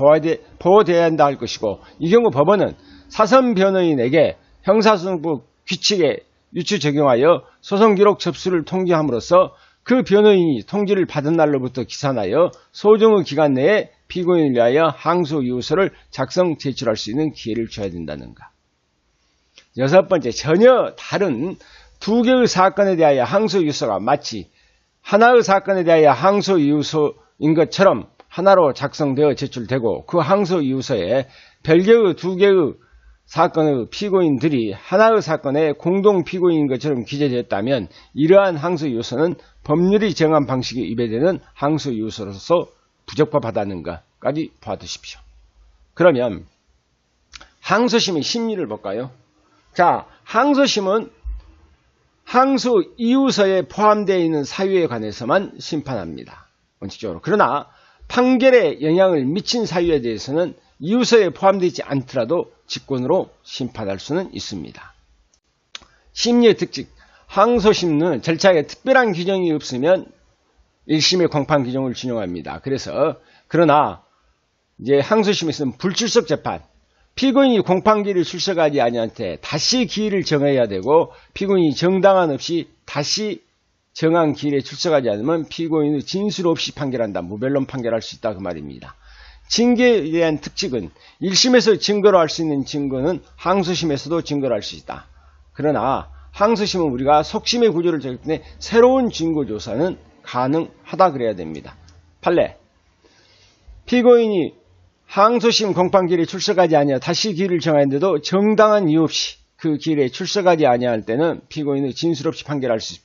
보호되어야 한다 할 것이고, 이 경우 법원은 사선 변호인에게 형사소송법 규칙에 유추 적용하여 소송기록 접수를 통지함으로써 그 변호인이 통지를 받은 날로부터 기산하여 소정의 기간 내에 피고인을 위하여 항소이유서를 작성 제출할 수 있는 기회를 줘야 된다는가. 여섯 번째, 전혀 다른 두 개의 사건에 대하여 항소이유서가 마치 하나의 사건에 대하여 항소이유서인 것처럼 하나로 작성되어 제출되고 그 항소이유서에 별개의 두 개의 사건의 피고인들이 하나의 사건의 공동 피고인인 것처럼 기재되었다면 이러한 항소이유서는 법률이 정한 방식에 위배되는 항소이유서로서 부적법하다는가까지 봐두십시오. 그러면 항소심의 심리를 볼까요? 자, 항소심은 항소이유서에 포함되어 있는 사유에 관해서만 심판합니다. 원칙적으로. 그러나 판결에 영향을 미친 사유에 대해서는 이유서에 포함되지 않더라도 직권으로 심판할 수는 있습니다. 심리의 특징, 항소심은 절차에 특별한 규정이 없으면 1심의 공판 규정을 준용합니다. 그러나 이제 항소심에서는 불출석 재판, 피고인이 공판기일을 출석하지 아니한테 다시 기일을 정해야 되고 피고인이 정당한 없이 다시 정한 기일에 출석하지 않으면 피고인의 진술 없이 판결한다. 무변론 판결할 수 있다. 그 말입니다. 징계에 대한 특징은 1심에서 증거로 할 수 있는 증거는 항소심에서도 증거로 할 수 있다. 그러나 항소심은 우리가 속심의 구조를 적을 때 새로운 증거조사는 가능하다 그래야 됩니다. 판례, 피고인이 항소심 공판기일에 출석하지 아니하 다시 기일을 정하였는데도 정당한 이유 없이 그 기일에 출석하지 아니할 때는 피고인의 진술 없이 판결할 수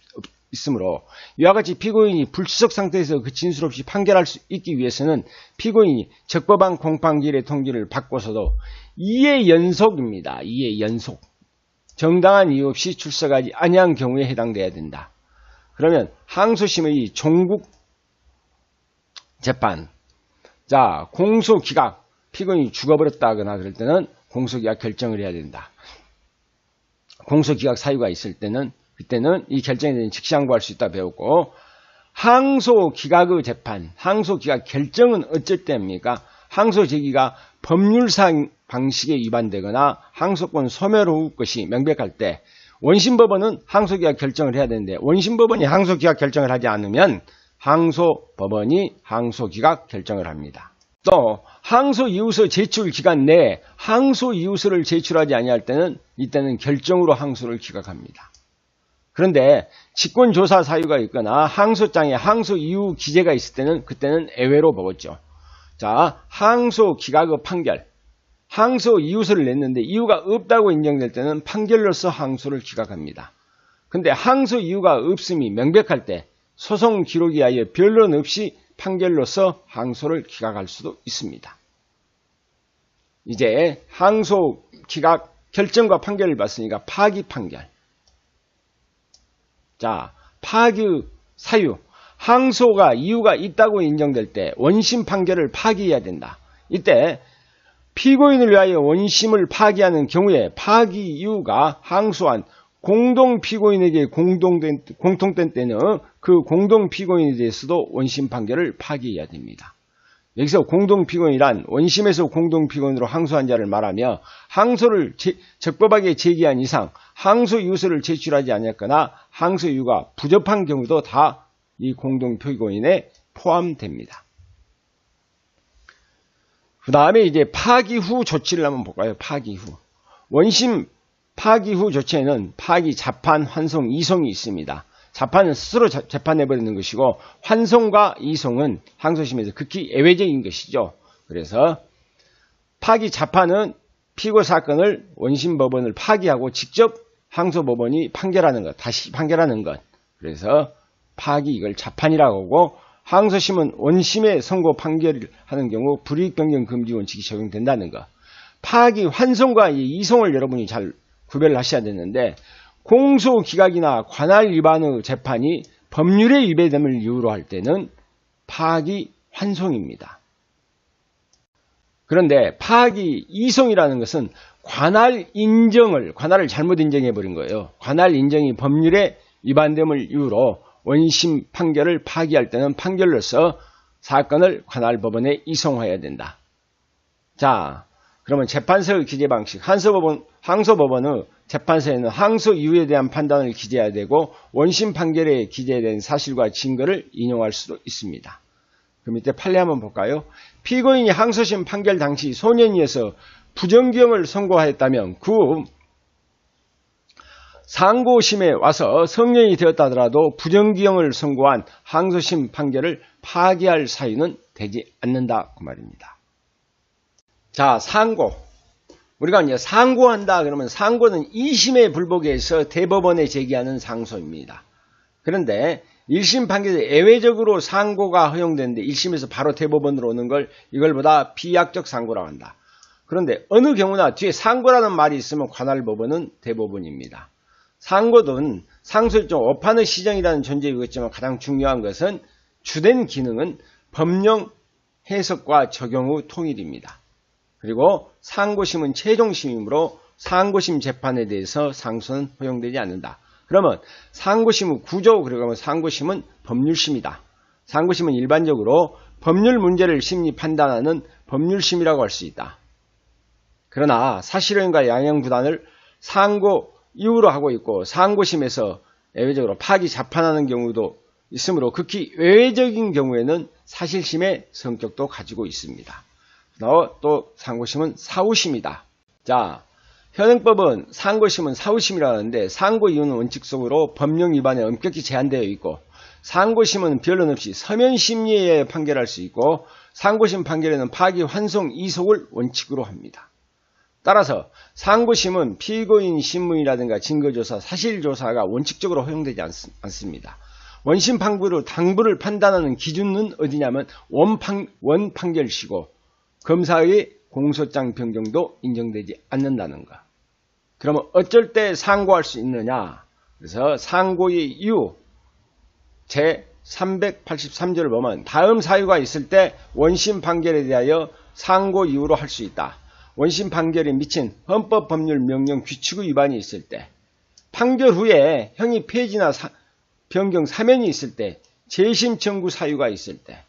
있으므로 이와 같이 피고인이 불출석 상태에서 그 진술 없이 판결할 수 있기 위해서는 피고인이 적법한 공판기일의 통지를 받고서도 2의 연속입니다. 2의 연속. 정당한 이유 없이 출석하지 아니한 경우에 해당돼야 된다. 그러면 항소심의 종국 재판, 자, 공소기각, 피고인이 죽어버렸다거나 그럴 때는 공소기각 결정을 해야 된다. 공소기각 사유가 있을 때는 그때는 이 결정에 대해 즉시 항고할 수 있다 배웠고, 항소기각의 재판, 항소기각 결정은 어쩔 때입니까? 항소 제기가 법률상 방식에 위반되거나 항소권 소멸 후 것이 명백할 때 원심법원은 항소기각 결정을 해야 되는데 원심법원이 항소기각 결정을 하지 않으면 항소법원이 항소기각 결정을 합니다. 또 항소이유서 제출 기간 내에 항소이유서를 제출하지 아니할 때는 이때는 결정으로 항소를 기각합니다. 그런데 직권조사 사유가 있거나 항소장에 항소이유 기재가 있을 때는 그때는 예외로 보겠죠. 자, 항소기각의 판결, 항소이유서를 냈는데 이유가 없다고 인정될 때는 판결로서 항소를 기각합니다. 그런데 항소이유가 없음이 명백할 때 소송 기록에 의하여 변론 없이 판결로서 항소를 기각할 수도 있습니다. 이제 항소 기각 결정과 판결을 봤으니까 파기 판결. 자, 파기 사유. 항소가 이유가 있다고 인정될 때 원심 판결을 파기해야 된다. 이때 피고인을 위하여 원심을 파기하는 경우에 파기 이유가 항소한 공동 피고인에게 공통된 때는 그 공동 피고인에 대해서도 원심 판결을 파기해야 됩니다. 여기서 공동 피고인이란 원심에서 공동 피고인으로 항소한 자를 말하며 항소를 적법하게 제기한 이상 항소 이유서를 제출하지 않았거나 항소 이유가 부접한 경우도 다 이 공동 피고인에 포함됩니다. 그 다음에 이제 파기 후 조치를 한번 볼까요? 파기 후. 원심 파기 후 조치에는 파기, 자판, 환송, 이송이 있습니다. 자판은 스스로 재판해버리는 것이고 환송과 이송은 항소심에서 극히 예외적인 것이죠. 그래서 파기, 자판은 피고 사건을 원심법원을 파기하고 직접 항소법원이 판결하는 것, 다시 판결하는 것. 그래서 파기 이걸 자판이라고 하고 항소심은 원심의 선고 판결을 하는 경우 불이익 변경 금지 원칙이 적용된다는 것. 파기, 환송과 이송을 여러분이 잘 구별을 하셔야 되는데 공소기각이나 관할 위반의 재판이 법률에 위배됨을 이유로 할 때는 파기, 환송입니다. 그런데 파기, 이송이라는 것은 관할을 잘못 인정해버린 거예요. 관할 인정이 법률에 위반됨을 이유로 원심 판결을 파기할 때는 판결로서 사건을 관할법원에 이송해야 된다. 자, 그러면 재판서 기재 방식, 항소법원의 재판서에는 항소 이유에 대한 판단을 기재해야 되고 원심 판결에 기재된 사실과 증거를 인용할 수도 있습니다. 그 밑에 판례 한번 볼까요? 피고인이 항소심 판결 당시 소년이어서 부정기형을 선고하였다면 그 후 상고심에 와서 성년이 되었다 하더라도 부정기형을 선고한 항소심 판결을 파기할 사유는 되지 않는다 그 말입니다. 자, 상고. 우리가 이제 상고한다 그러면 상고는 2심에 불복해서 대법원에 제기하는 상소입니다. 그런데 1심 판결에 예외적으로 상고가 허용되는데 1심에서 바로 대법원으로 오는 걸 이걸보다 비약적 상고라고 한다. 그런데 어느 경우나 뒤에 상고라는 말이 있으면 관할 법원은 대법원입니다. 상고는 상소일종 업판의 시정이라는 존재이겠지만 가장 중요한 것은 주된 기능은 법령 해석과 적용 후 통일입니다. 그리고 상고심은 최종심이므로 상고심 재판에 대해서 상소는 허용되지 않는다. 그러면 상고심의 구조, 그러면 상고심은 법률심이다. 상고심은 일반적으로 법률 문제를 심리 판단하는 법률심이라고 할 수 있다. 그러나 사실혼과 양형부단을 상고 이유로 하고 있고 상고심에서 예외적으로 파기 재판하는 경우도 있으므로 극히 외외적인 경우에는 사실심의 성격도 가지고 있습니다. 또 상고심은 사후심이다. 자, 현행법은 상고심은 사후심이라고 하는데 상고 이유는 원칙적으로 법령 위반에 엄격히 제한되어 있고 상고심은 변론 없이 서면 심리에 판결할 수 있고 상고심 판결에는 파기, 환송, 이속을 원칙으로 합니다. 따라서 상고심은 피고인 신문이라든가 증거조사, 사실조사가 원칙적으로 허용되지 않습니다. 원심 판결로 당부를 판단하는 기준은 어디냐면 원판결시고 검사의 공소장 변경도 인정되지 않는다는 것. 그러면 어쩔 때 상고할 수 있느냐? 그래서 상고의 이유 제383조를 보면 다음 사유가 있을 때 원심 판결에 대하여 상고 이유로 할 수 있다. 원심 판결에 미친 헌법 법률 명령 규칙의 위반이 있을 때, 판결 후에 형이 폐지나 변경 사면이 있을 때, 재심 청구 사유가 있을 때,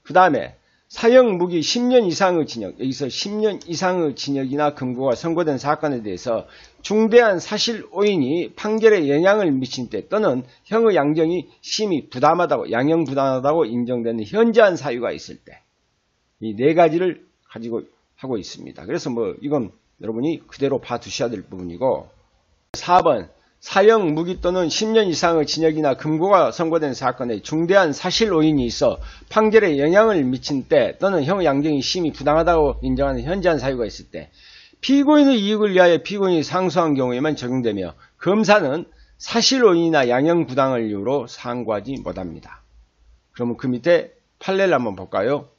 그 다음에 사형 무기 10년 이상의 징역, 여기서 10년 이상의 징역이나 금고가 선고된 사건에 대해서 중대한 사실 오인이 판결에 영향을 미친 때 또는 형의 양형이 심히 부당하다고, 양형 부당하다고 인정되는 현저한 사유가 있을 때, 이 네 가지를 가지고 하고 있습니다. 그래서 이건 여러분이 그대로 봐두셔야 될 부분이고, 4번 사형 무기 또는 10년 이상의 징역이나 금고가 선고된 사건에 중대한 사실 오인이 있어 판결에 영향을 미친 때 또는 형 양형이 심히 부당하다고 인정하는 현저한 사유가 있을 때 피고인의 이익을 위하여 피고인이 상소한 경우에만 적용되며 검사는 사실 오인이나 양형 부당을 이유로 상고하지 못합니다. 그러면 그 밑에 판례를 한번 볼까요?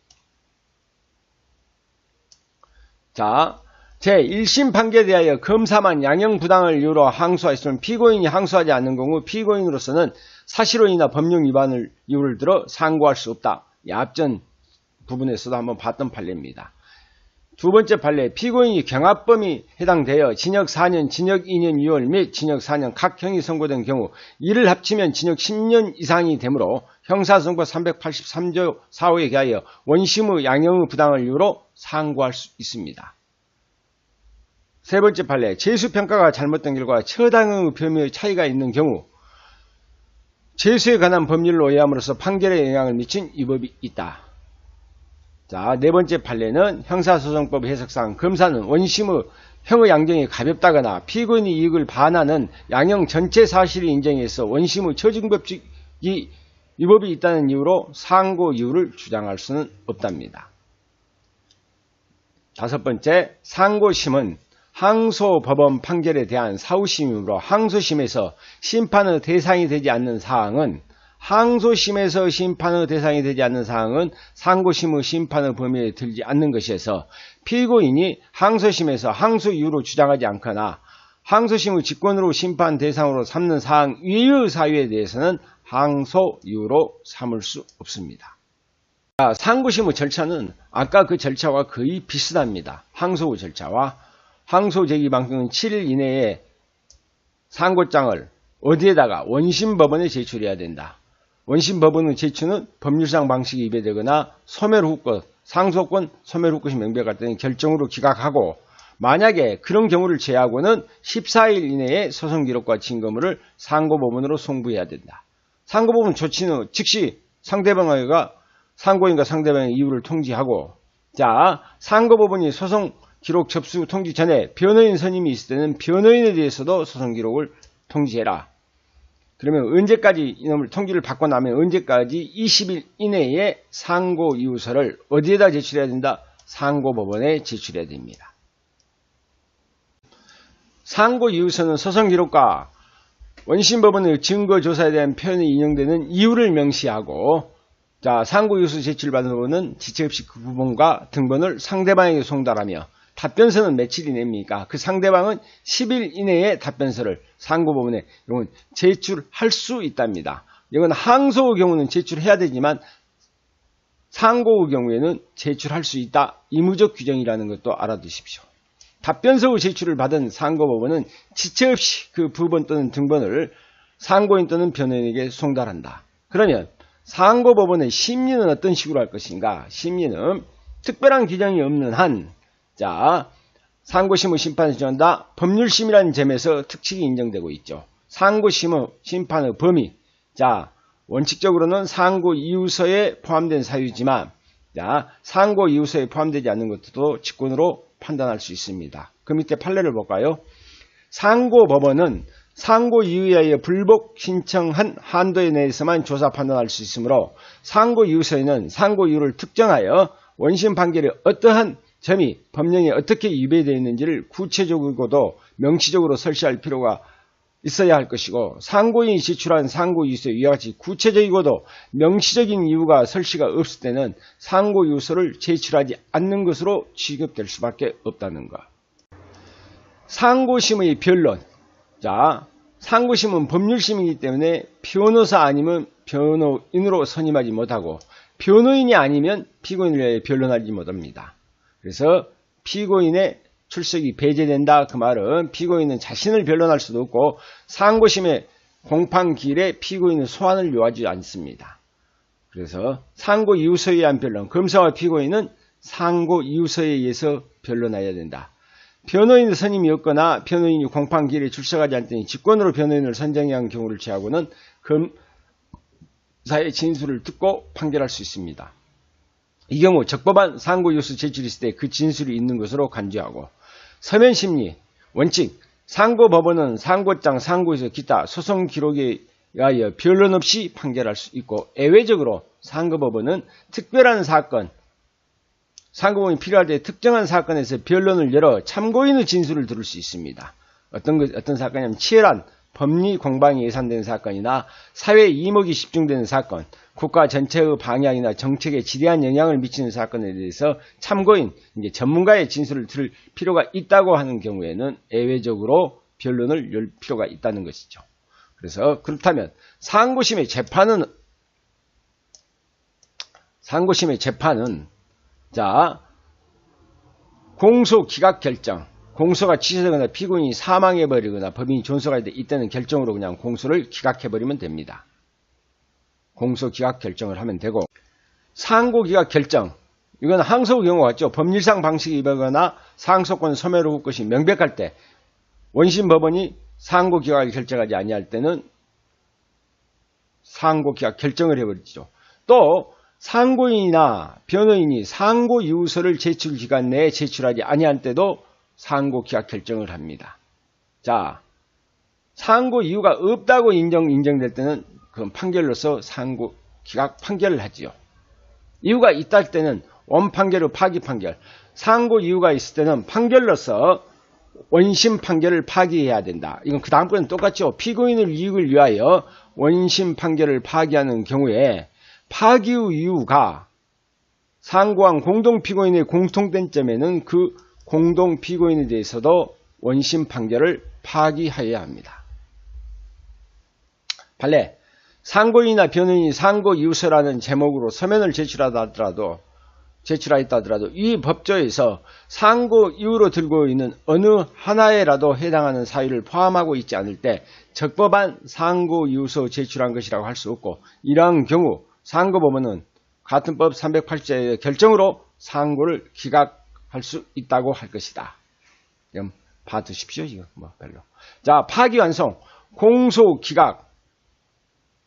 자, 제1심 판결에 대하여 검사만 양형 부당을 이유로 항소하였으면 피고인이 항소하지 않는 경우 피고인으로서는 사실혼이나 법령 위반을 이유를 들어 상고할 수 없다. 이 앞전 부분에서도 한번 봤던 판례입니다. 두 번째 판례, 피고인이 경합범위 해당되어 징역 4년, 징역 2년 6월 및 징역 4년 각 형이 선고된 경우 이를 합치면 징역 10년 이상이 되므로 형사소송법 383조 4호에 대하여 원심의 양형의 부당을 이유로 상고할 수 있습니다. 세 번째 판례, 재수평가가 잘못된 결과 처당의 범위의 차이가 있는 경우 재수에 관한 법률로 오해함으로써 판결에 영향을 미친 위법이 있다. 자, 네 번째 판례는 형사소송법 해석상 검사는 원심의 형의 양형이 가볍다거나 피고인의 이익을 반하는 양형 전체 사실을 인정해서 원심의 처징법칙이 위법이 있다는 이유로 상고 이유를 주장할 수는 없답니다. 다섯 번째, 상고심은 항소법원 판결에 대한 사후심이므로 항소심에서 심판의 대상이 되지 않는 사항은 항소심에서 심판의 대상이 되지 않는 사항은 상고심의 심판의 범위에 들지 않는 것이어서 피고인이 항소심에서 항소 이유로 주장하지 않거나 항소심의 직권으로 심판 대상으로 삼는 사항 이외의 사유에 대해서는 항소 이유로 삼을 수 없습니다. 상고심의 절차는 아까 그 절차와 거의 비슷합니다. 항소의 절차와 항소 제기 방식은 7일 이내에 상고장을 어디에다가 원심법원에 제출해야 된다. 원심법원의 제출은 법률상 방식이 위배되거나 소멸 후권 상소권 소멸 후 것이 명백할 때는 결정으로 기각하고, 만약에 그런 경우를 제외하고는 14일 이내에 소송 기록과 증거물을 상고법원으로 송부해야 된다. 상고법원 조치는 후 즉시 상대방과 상고인과 상대방의 이유를 통지하고, 자, 상고법원이 소송 기록 접수 통지 전에 변호인 선임이 있을 때는 변호인에 대해서도 소송 기록을 통지해라. 그러면 언제까지 이놈을 통지를 받고 나면 언제까지 20일 이내에 상고 이유서를 어디에다 제출해야 된다? 상고법원에 제출해야 됩니다. 상고 이유서는 소송 기록과 원심법원의 증거조사에 대한 표현이 인용되는 이유를 명시하고, 자, 상고 이유서 제출받은 법원은 지체 없이 그 부분과 등본을 상대방에게 송달하며, 답변서는 며칠 이내입니까? 그 상대방은 10일 이내에 답변서를 상고법원에 이건 제출할 수 있답니다. 이건 항소의 경우는 제출해야 되지만 상고의 경우에는 제출할 수 있다. 의무적 규정이라는 것도 알아두십시오. 답변서의 제출을 받은 상고법원은 지체 없이 그 부본 또는 등본을 상고인 또는 변호인에게 송달한다. 그러면 상고법원의 심리는 어떤 식으로 할 것인가? 심리는 특별한 규정이 없는 한, 자, 상고심의 심판을 정한다. 법률심이라는 점에서 특칙이 인정되고 있죠. 상고심의 심판의 범위, 자, 원칙적으로는 상고 이유서에 포함된 사유지만, 자, 상고 이유서에 포함되지 않는 것도 직권으로 판단할 수 있습니다. 그 밑에 판례를 볼까요? 상고법원은 상고 이유에 의해 불복 신청한 한도에 내에서만 조사 판단할 수 있으므로, 상고 이유서에는 상고 이유를 특정하여 원심 판결의 어떠한 점이 법령에 어떻게 위배되어 있는지를 구체적이고도 명시적으로 설치할 필요가 있어야 할 것이고, 상고인이 제출한 상고 이유서에 이와 같이 구체적이고도 명시적인 이유가 설치가 없을 때는 상고 이유서를 제출하지 않는 것으로 취급될 수밖에 없다는 것. 상고심의 변론. 자, 상고심은 법률심이기 때문에 변호사 아니면 변호인으로 선임하지 못하고, 변호인이 아니면 피고인을 위해 변론하지 못합니다. 그래서 피고인의 출석이 배제된다. 그 말은 피고인은 자신을 변론할 수도 없고, 상고심의 공판기일에 피고인의 소환을 요하지 않습니다. 그래서 상고 이유서에 의한 변론, 검사와 피고인은 상고 이유서에 의해서 변론해야 된다. 변호인 선임이 없거나 변호인이 공판기일에 출석하지 않더니 직권으로 변호인을 선정해야 하는 경우를 제하고는 검사의 진술을 듣고 판결할 수 있습니다. 이 경우 적법한 상고 이유서 제출이 있을 때 그 진술이 있는 것으로 간주하고, 서면심리 원칙, 상고법원은 상고장, 상고에서 기타 소송 기록에 의하여 변론 없이 판결할 수 있고, 예외적으로 상고법원은 특별한 사건, 상고법원이 필요할 때 특정한 사건에서 변론을 열어 참고인의 진술을 들을 수 있습니다. 어떤 사건이냐면 치열한 법리 공방이 예상되는 사건이나 사회 이목이 집중되는 사건, 국가 전체의 방향이나 정책에 지대한 영향을 미치는 사건에 대해서 참고인, 이제 전문가의 진술을 들을 필요가 있다고 하는 경우에는 예외적으로 변론을 열 필요가 있다는 것이죠. 그래서 그렇다면 상고심의 재판은 자, 공소 기각 결정, 공소가 취소되거나 피고인이 사망해버리거나 법인이 존속할 때 이때는 결정으로 그냥 공소를 기각해버리면 됩니다. 공소 기각 결정을 하면 되고, 상고 기각 결정, 이건 항소의 경우 같죠. 법률상 방식에 위배하거나 상소권 소멸 후 것이 명백할 때, 원심법원이 상고 기각을 결정하지 아니할 때는 상고 기각 결정을 해버리죠. 또 상고인이나 변호인이 상고 이유서를 제출 기간 내에 제출하지 아니할 때도 상고 기각 결정을 합니다. 자, 상고 이유가 없다고 인정될 때는 그 판결로서 상고 기각 판결을 하지요. 이유가 있다 할 때는 원판결의 파기 판결, 상고 이유가 있을 때는 판결로서 원심 판결을 파기해야 된다. 이건 그 다음 거는 똑같죠. 피고인의 이익을 위하여 원심 판결을 파기하는 경우에 파기의 이유가 상고한 공동피고인의 공통된 점에는 그 공동피고인에 대해서도 원심 판결을 파기하여야 합니다. 판례, 상고인이나 변호인이 상고 이유서라는 제목으로 서면을 제출하였다 하더라도 이 법조에서 상고 이유로 들고 있는 어느 하나에라도 해당하는 사유를 포함하고 있지 않을 때 적법한 상고 이유서 제출한 것이라고 할 수 없고, 이러한 경우 상고법원은 같은 법 308조의 결정으로 상고를 기각할 수 있다고 할 것이다. 그럼 봐두십시오. 이거 뭐 별로. 자, 파기환송, 공소기각.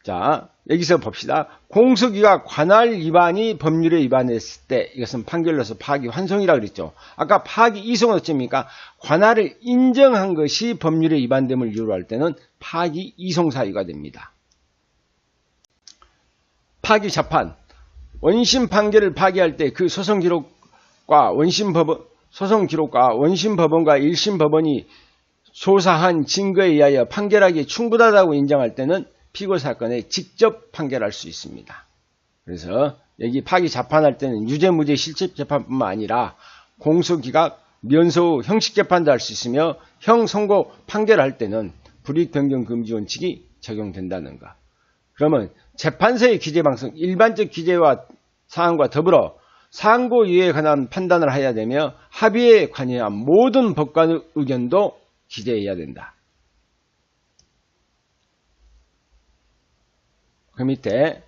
자, 여기서 봅시다. 공소기각 관할 위반이 법률에 위반했을 때 이것은 판결로서 파기환송이라고 그랬죠. 아까 파기이송은 어쩝니까? 관할을 인정한 것이 법률에 위반됨을 이유로 할 때는 파기이송 사유가 됩니다. 파기자판, 원심 판결을 파기할 때 그 소송 기록과 원심 법원과 1심 법원이 조사한 증거에 의하여 판결하기 충분하다고 인정할 때는 피고 사건에 직접 판결할 수 있습니다. 그래서 여기 파기 재판할 때는 유죄, 무죄, 실질 재판뿐만 아니라 공소기각, 면소, 형식 재판도 할 수 있으며 형 선고 판결할 때는 불이익 변경 금지 원칙이 적용된다는 것. 그러면 재판서의 기재 방식, 일반적 기재와 사항과 더불어 상고 이유에 관한 판단을 해야 되며 합의에 관여한 모든 법관의 의견도 기재해야 된다. 그 밑에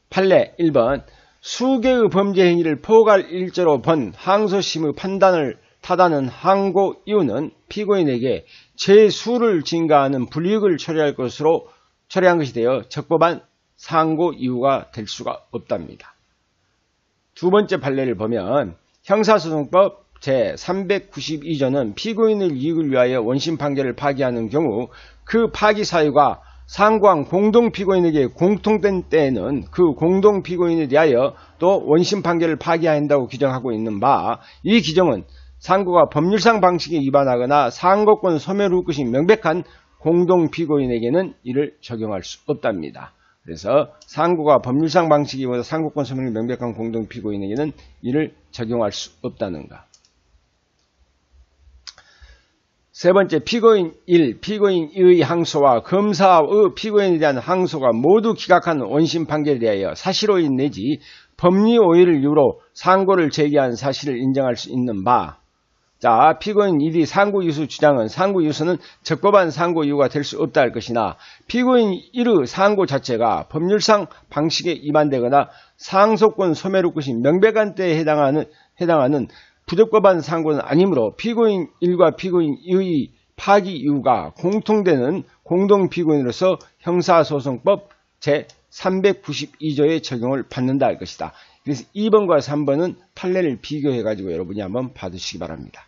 판례 1번 수개의 범죄 행위를 포괄 일조로 본 항소심의 판단을 타다는 항고 이유는 피고인에게 죄수를 증가하는 불이익을 초래할 것으로 초래한 것이 되어 적법한 상고 이유가 될 수가 없답니다. 두 번째 판례를 보면 형사소송법 제392조는 피고인의 이익을 위하여 원심 판결을 파기하는 경우 그 파기 사유가 상고한 공동피고인에게 공통된 때에는 그 공동피고인에 대하여 또 원심 판결을 파기한다고 규정하고 있는 바, 이 규정은 상고가 법률상 방식에 위반하거나 상고권 소멸의 것이 명백한 공동피고인에게는 이를 적용할 수 없답니다. 그래서 상고가 법률상 방식이보다 상고권 소멸이 명백한 공동피고인에게는 이를 적용할 수 없다는 것. 세 번째, 피고인 1, 피고인 2의 항소와 검사의 피고인에 대한 항소가 모두 기각한 원심 판결에 대하여 사실오인 내지 법리오해를 이유로 상고를 제기한 사실을 인정할 수 있는 바. 자, 피고인 1이 상고 이유 주장은 상고 이유서는 적법한 상고 이유가 될 수 없다 할 것이나 피고인 1의 상고 자체가 법률상 방식에 위반되거나 상소권 소멸의 것이 명백한 때에 해당하는 부적법한 상고는 아니므로 피고인 1과 피고인 2의 파기 이유가 공통되는 공동피고인으로서 형사소송법 제392조의 적용을 받는다 할 것이다. 그래서 2번과 3번은 판례를 비교해가지고 여러분이 한번 봐두시기 바랍니다.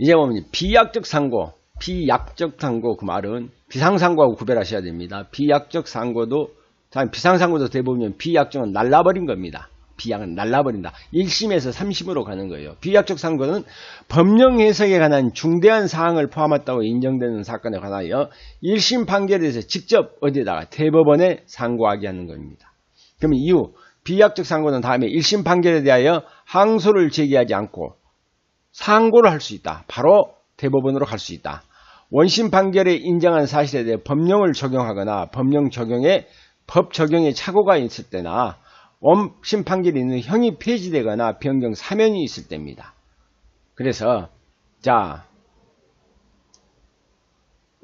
이제 보면 비약적 상고, 비약적 상고 그 말은 비상상고하고 구별하셔야 됩니다. 비약적 상고도, 비상상고도 대부분 비약적은 날라버린 겁니다. 비약은 날라버린다. 1심에서 3심으로 가는 거예요. 비약적 상고는 법령 해석에 관한 중대한 사항을 포함했다고 인정되는 사건에 관하여 1심 판결에 대해서 직접 어디에다가 대법원에 상고하게 하는 겁니다. 그러면 이후 비약적 상고는 다음에 1심 판결에 대하여 항소를 제기하지 않고 상고를 할 수 있다. 바로 대법원으로 갈 수 있다. 원심 판결에 인정한 사실에 대해 법령을 적용하거나 법령 적용에 법 적용에 착오가 있을 때나 원심 판결이 있는 형이 폐지되거나 변경 사면이 있을 때입니다. 그래서 자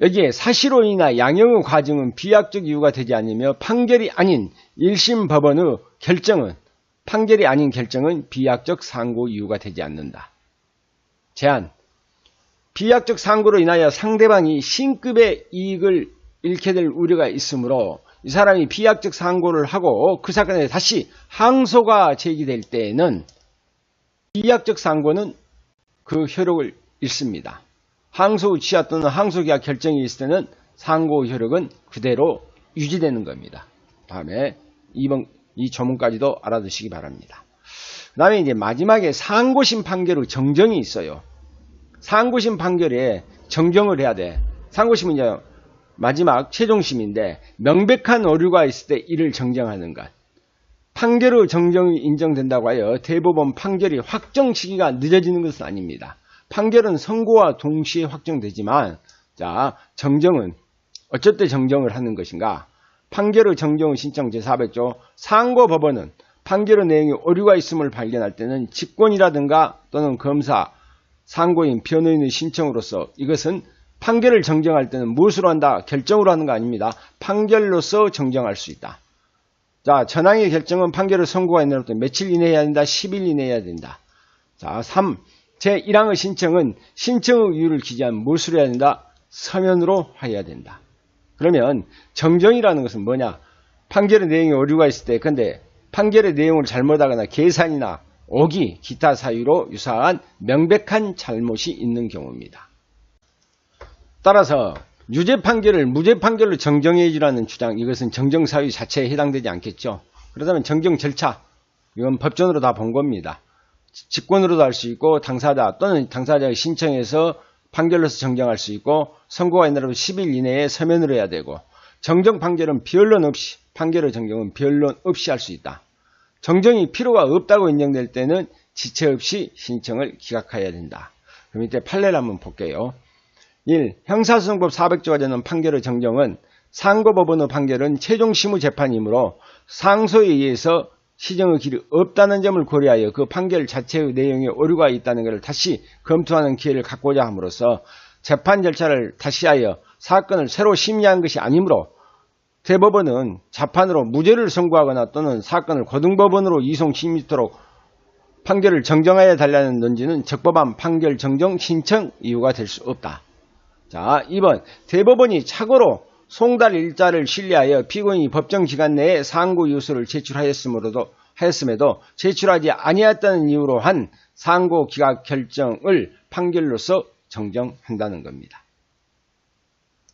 여기에 사실오인이나 양형의 과정은 비약적 이유가 되지 않으며 판결이 아닌 1심 법원의 결정은 판결이 아닌 결정은 비약적 상고 이유가 되지 않는다. 제한 비약적 상고로 인하여 상대방이 신급의 이익을 잃게 될 우려가 있으므로 이 사람이 비약적 상고를 하고 그 사건에 다시 항소가 제기될 때에는 비약적 상고는 그 효력을 잃습니다. 항소 취하 또는 항소기각 결정이 있을 때는 상고 효력은 그대로 유지되는 겁니다. 다음에 이 조문까지도 알아두시기 바랍니다. 그 다음에 이제 마지막에 상고심 판결의 정정이 있어요. 상고심 판결에 정정을 해야 돼. 상고심은 이제 마지막 최종심인데 명백한 오류가 있을 때 이를 정정하는 것. 판결의 정정이 인정된다고 하여 대법원 판결이 확정 시기가 늦어지는 것은 아닙니다. 판결은 선고와 동시에 확정되지만 자 정정은 어쩔 때 정정을 하는 것인가? 판결의 정정 신청 제400조 상고법원은 판결의 내용에 오류가 있음을 발견할 때는 직권이라든가 또는 검사, 상고인, 변호인의 신청으로서 이것은 판결을 정정할 때는 무엇으로 한다? 결정으로 하는 거 아닙니다. 판결로서 정정할 수 있다. 자, 전항의 결정은 판결을 선고가 있는 날부터 며칠 이내에 해야 된다? 10일 이내에 해야 된다. 자, 3. 제1항의 신청은 신청의 이유를 기재한 무엇으로 해야 된다? 서면으로 해야 된다. 그러면 정정이라는 것은 뭐냐? 판결의 내용에 오류가 있을 때, 근데 판결의 내용을 잘못하거나 계산이나 오기, 기타 사유로 유사한 명백한 잘못이 있는 경우입니다. 따라서 유죄 판결을 무죄 판결로 정정해 주라는 주장, 이것은 정정 사유 자체에 해당되지 않겠죠. 그렇다면 정정 절차, 이건 법전으로 다 본 겁니다. 직권으로도 할 수 있고 당사자 또는 당사자의 신청해서 판결로서 정정할 수 있고 선고가 있는 날부터 10일 이내에 서면으로 해야 되고 정정 판결은 변론 없이 판결의 정정은 변론 없이 할 수 있다. 정정이 필요가 없다고 인정될 때는 지체 없이 신청을 기각해야 된다. 그럼 이때 판례를 한번 볼게요. 1. 형사소송법 400조가 되는 판결의 정정은 상고법원의 판결은 최종 심의재판이므로 상소에 의해서 시정의 길이 없다는 점을 고려하여 그 판결 자체의 내용에 오류가 있다는 것을 다시 검토하는 기회를 갖고자 함으로써 재판 절차를 다시 하여 사건을 새로 심의한 것이 아니므로 대법원은 자판으로 무죄를 선고하거나 또는 사건을 고등법원으로 이송 심의토록 판결을 정정하여 달라는 논지는 적법한 판결 정정 신청 이유가 될 수 없다. 자, 2번 대법원이 착오로 송달 일자를 신뢰하여 피고인이 법정 기간 내에 상고 이유서를 제출하였음에도 제출하지 아니했다는 이유로 한 상고 기각 결정을 판결로서 정정한다는 겁니다.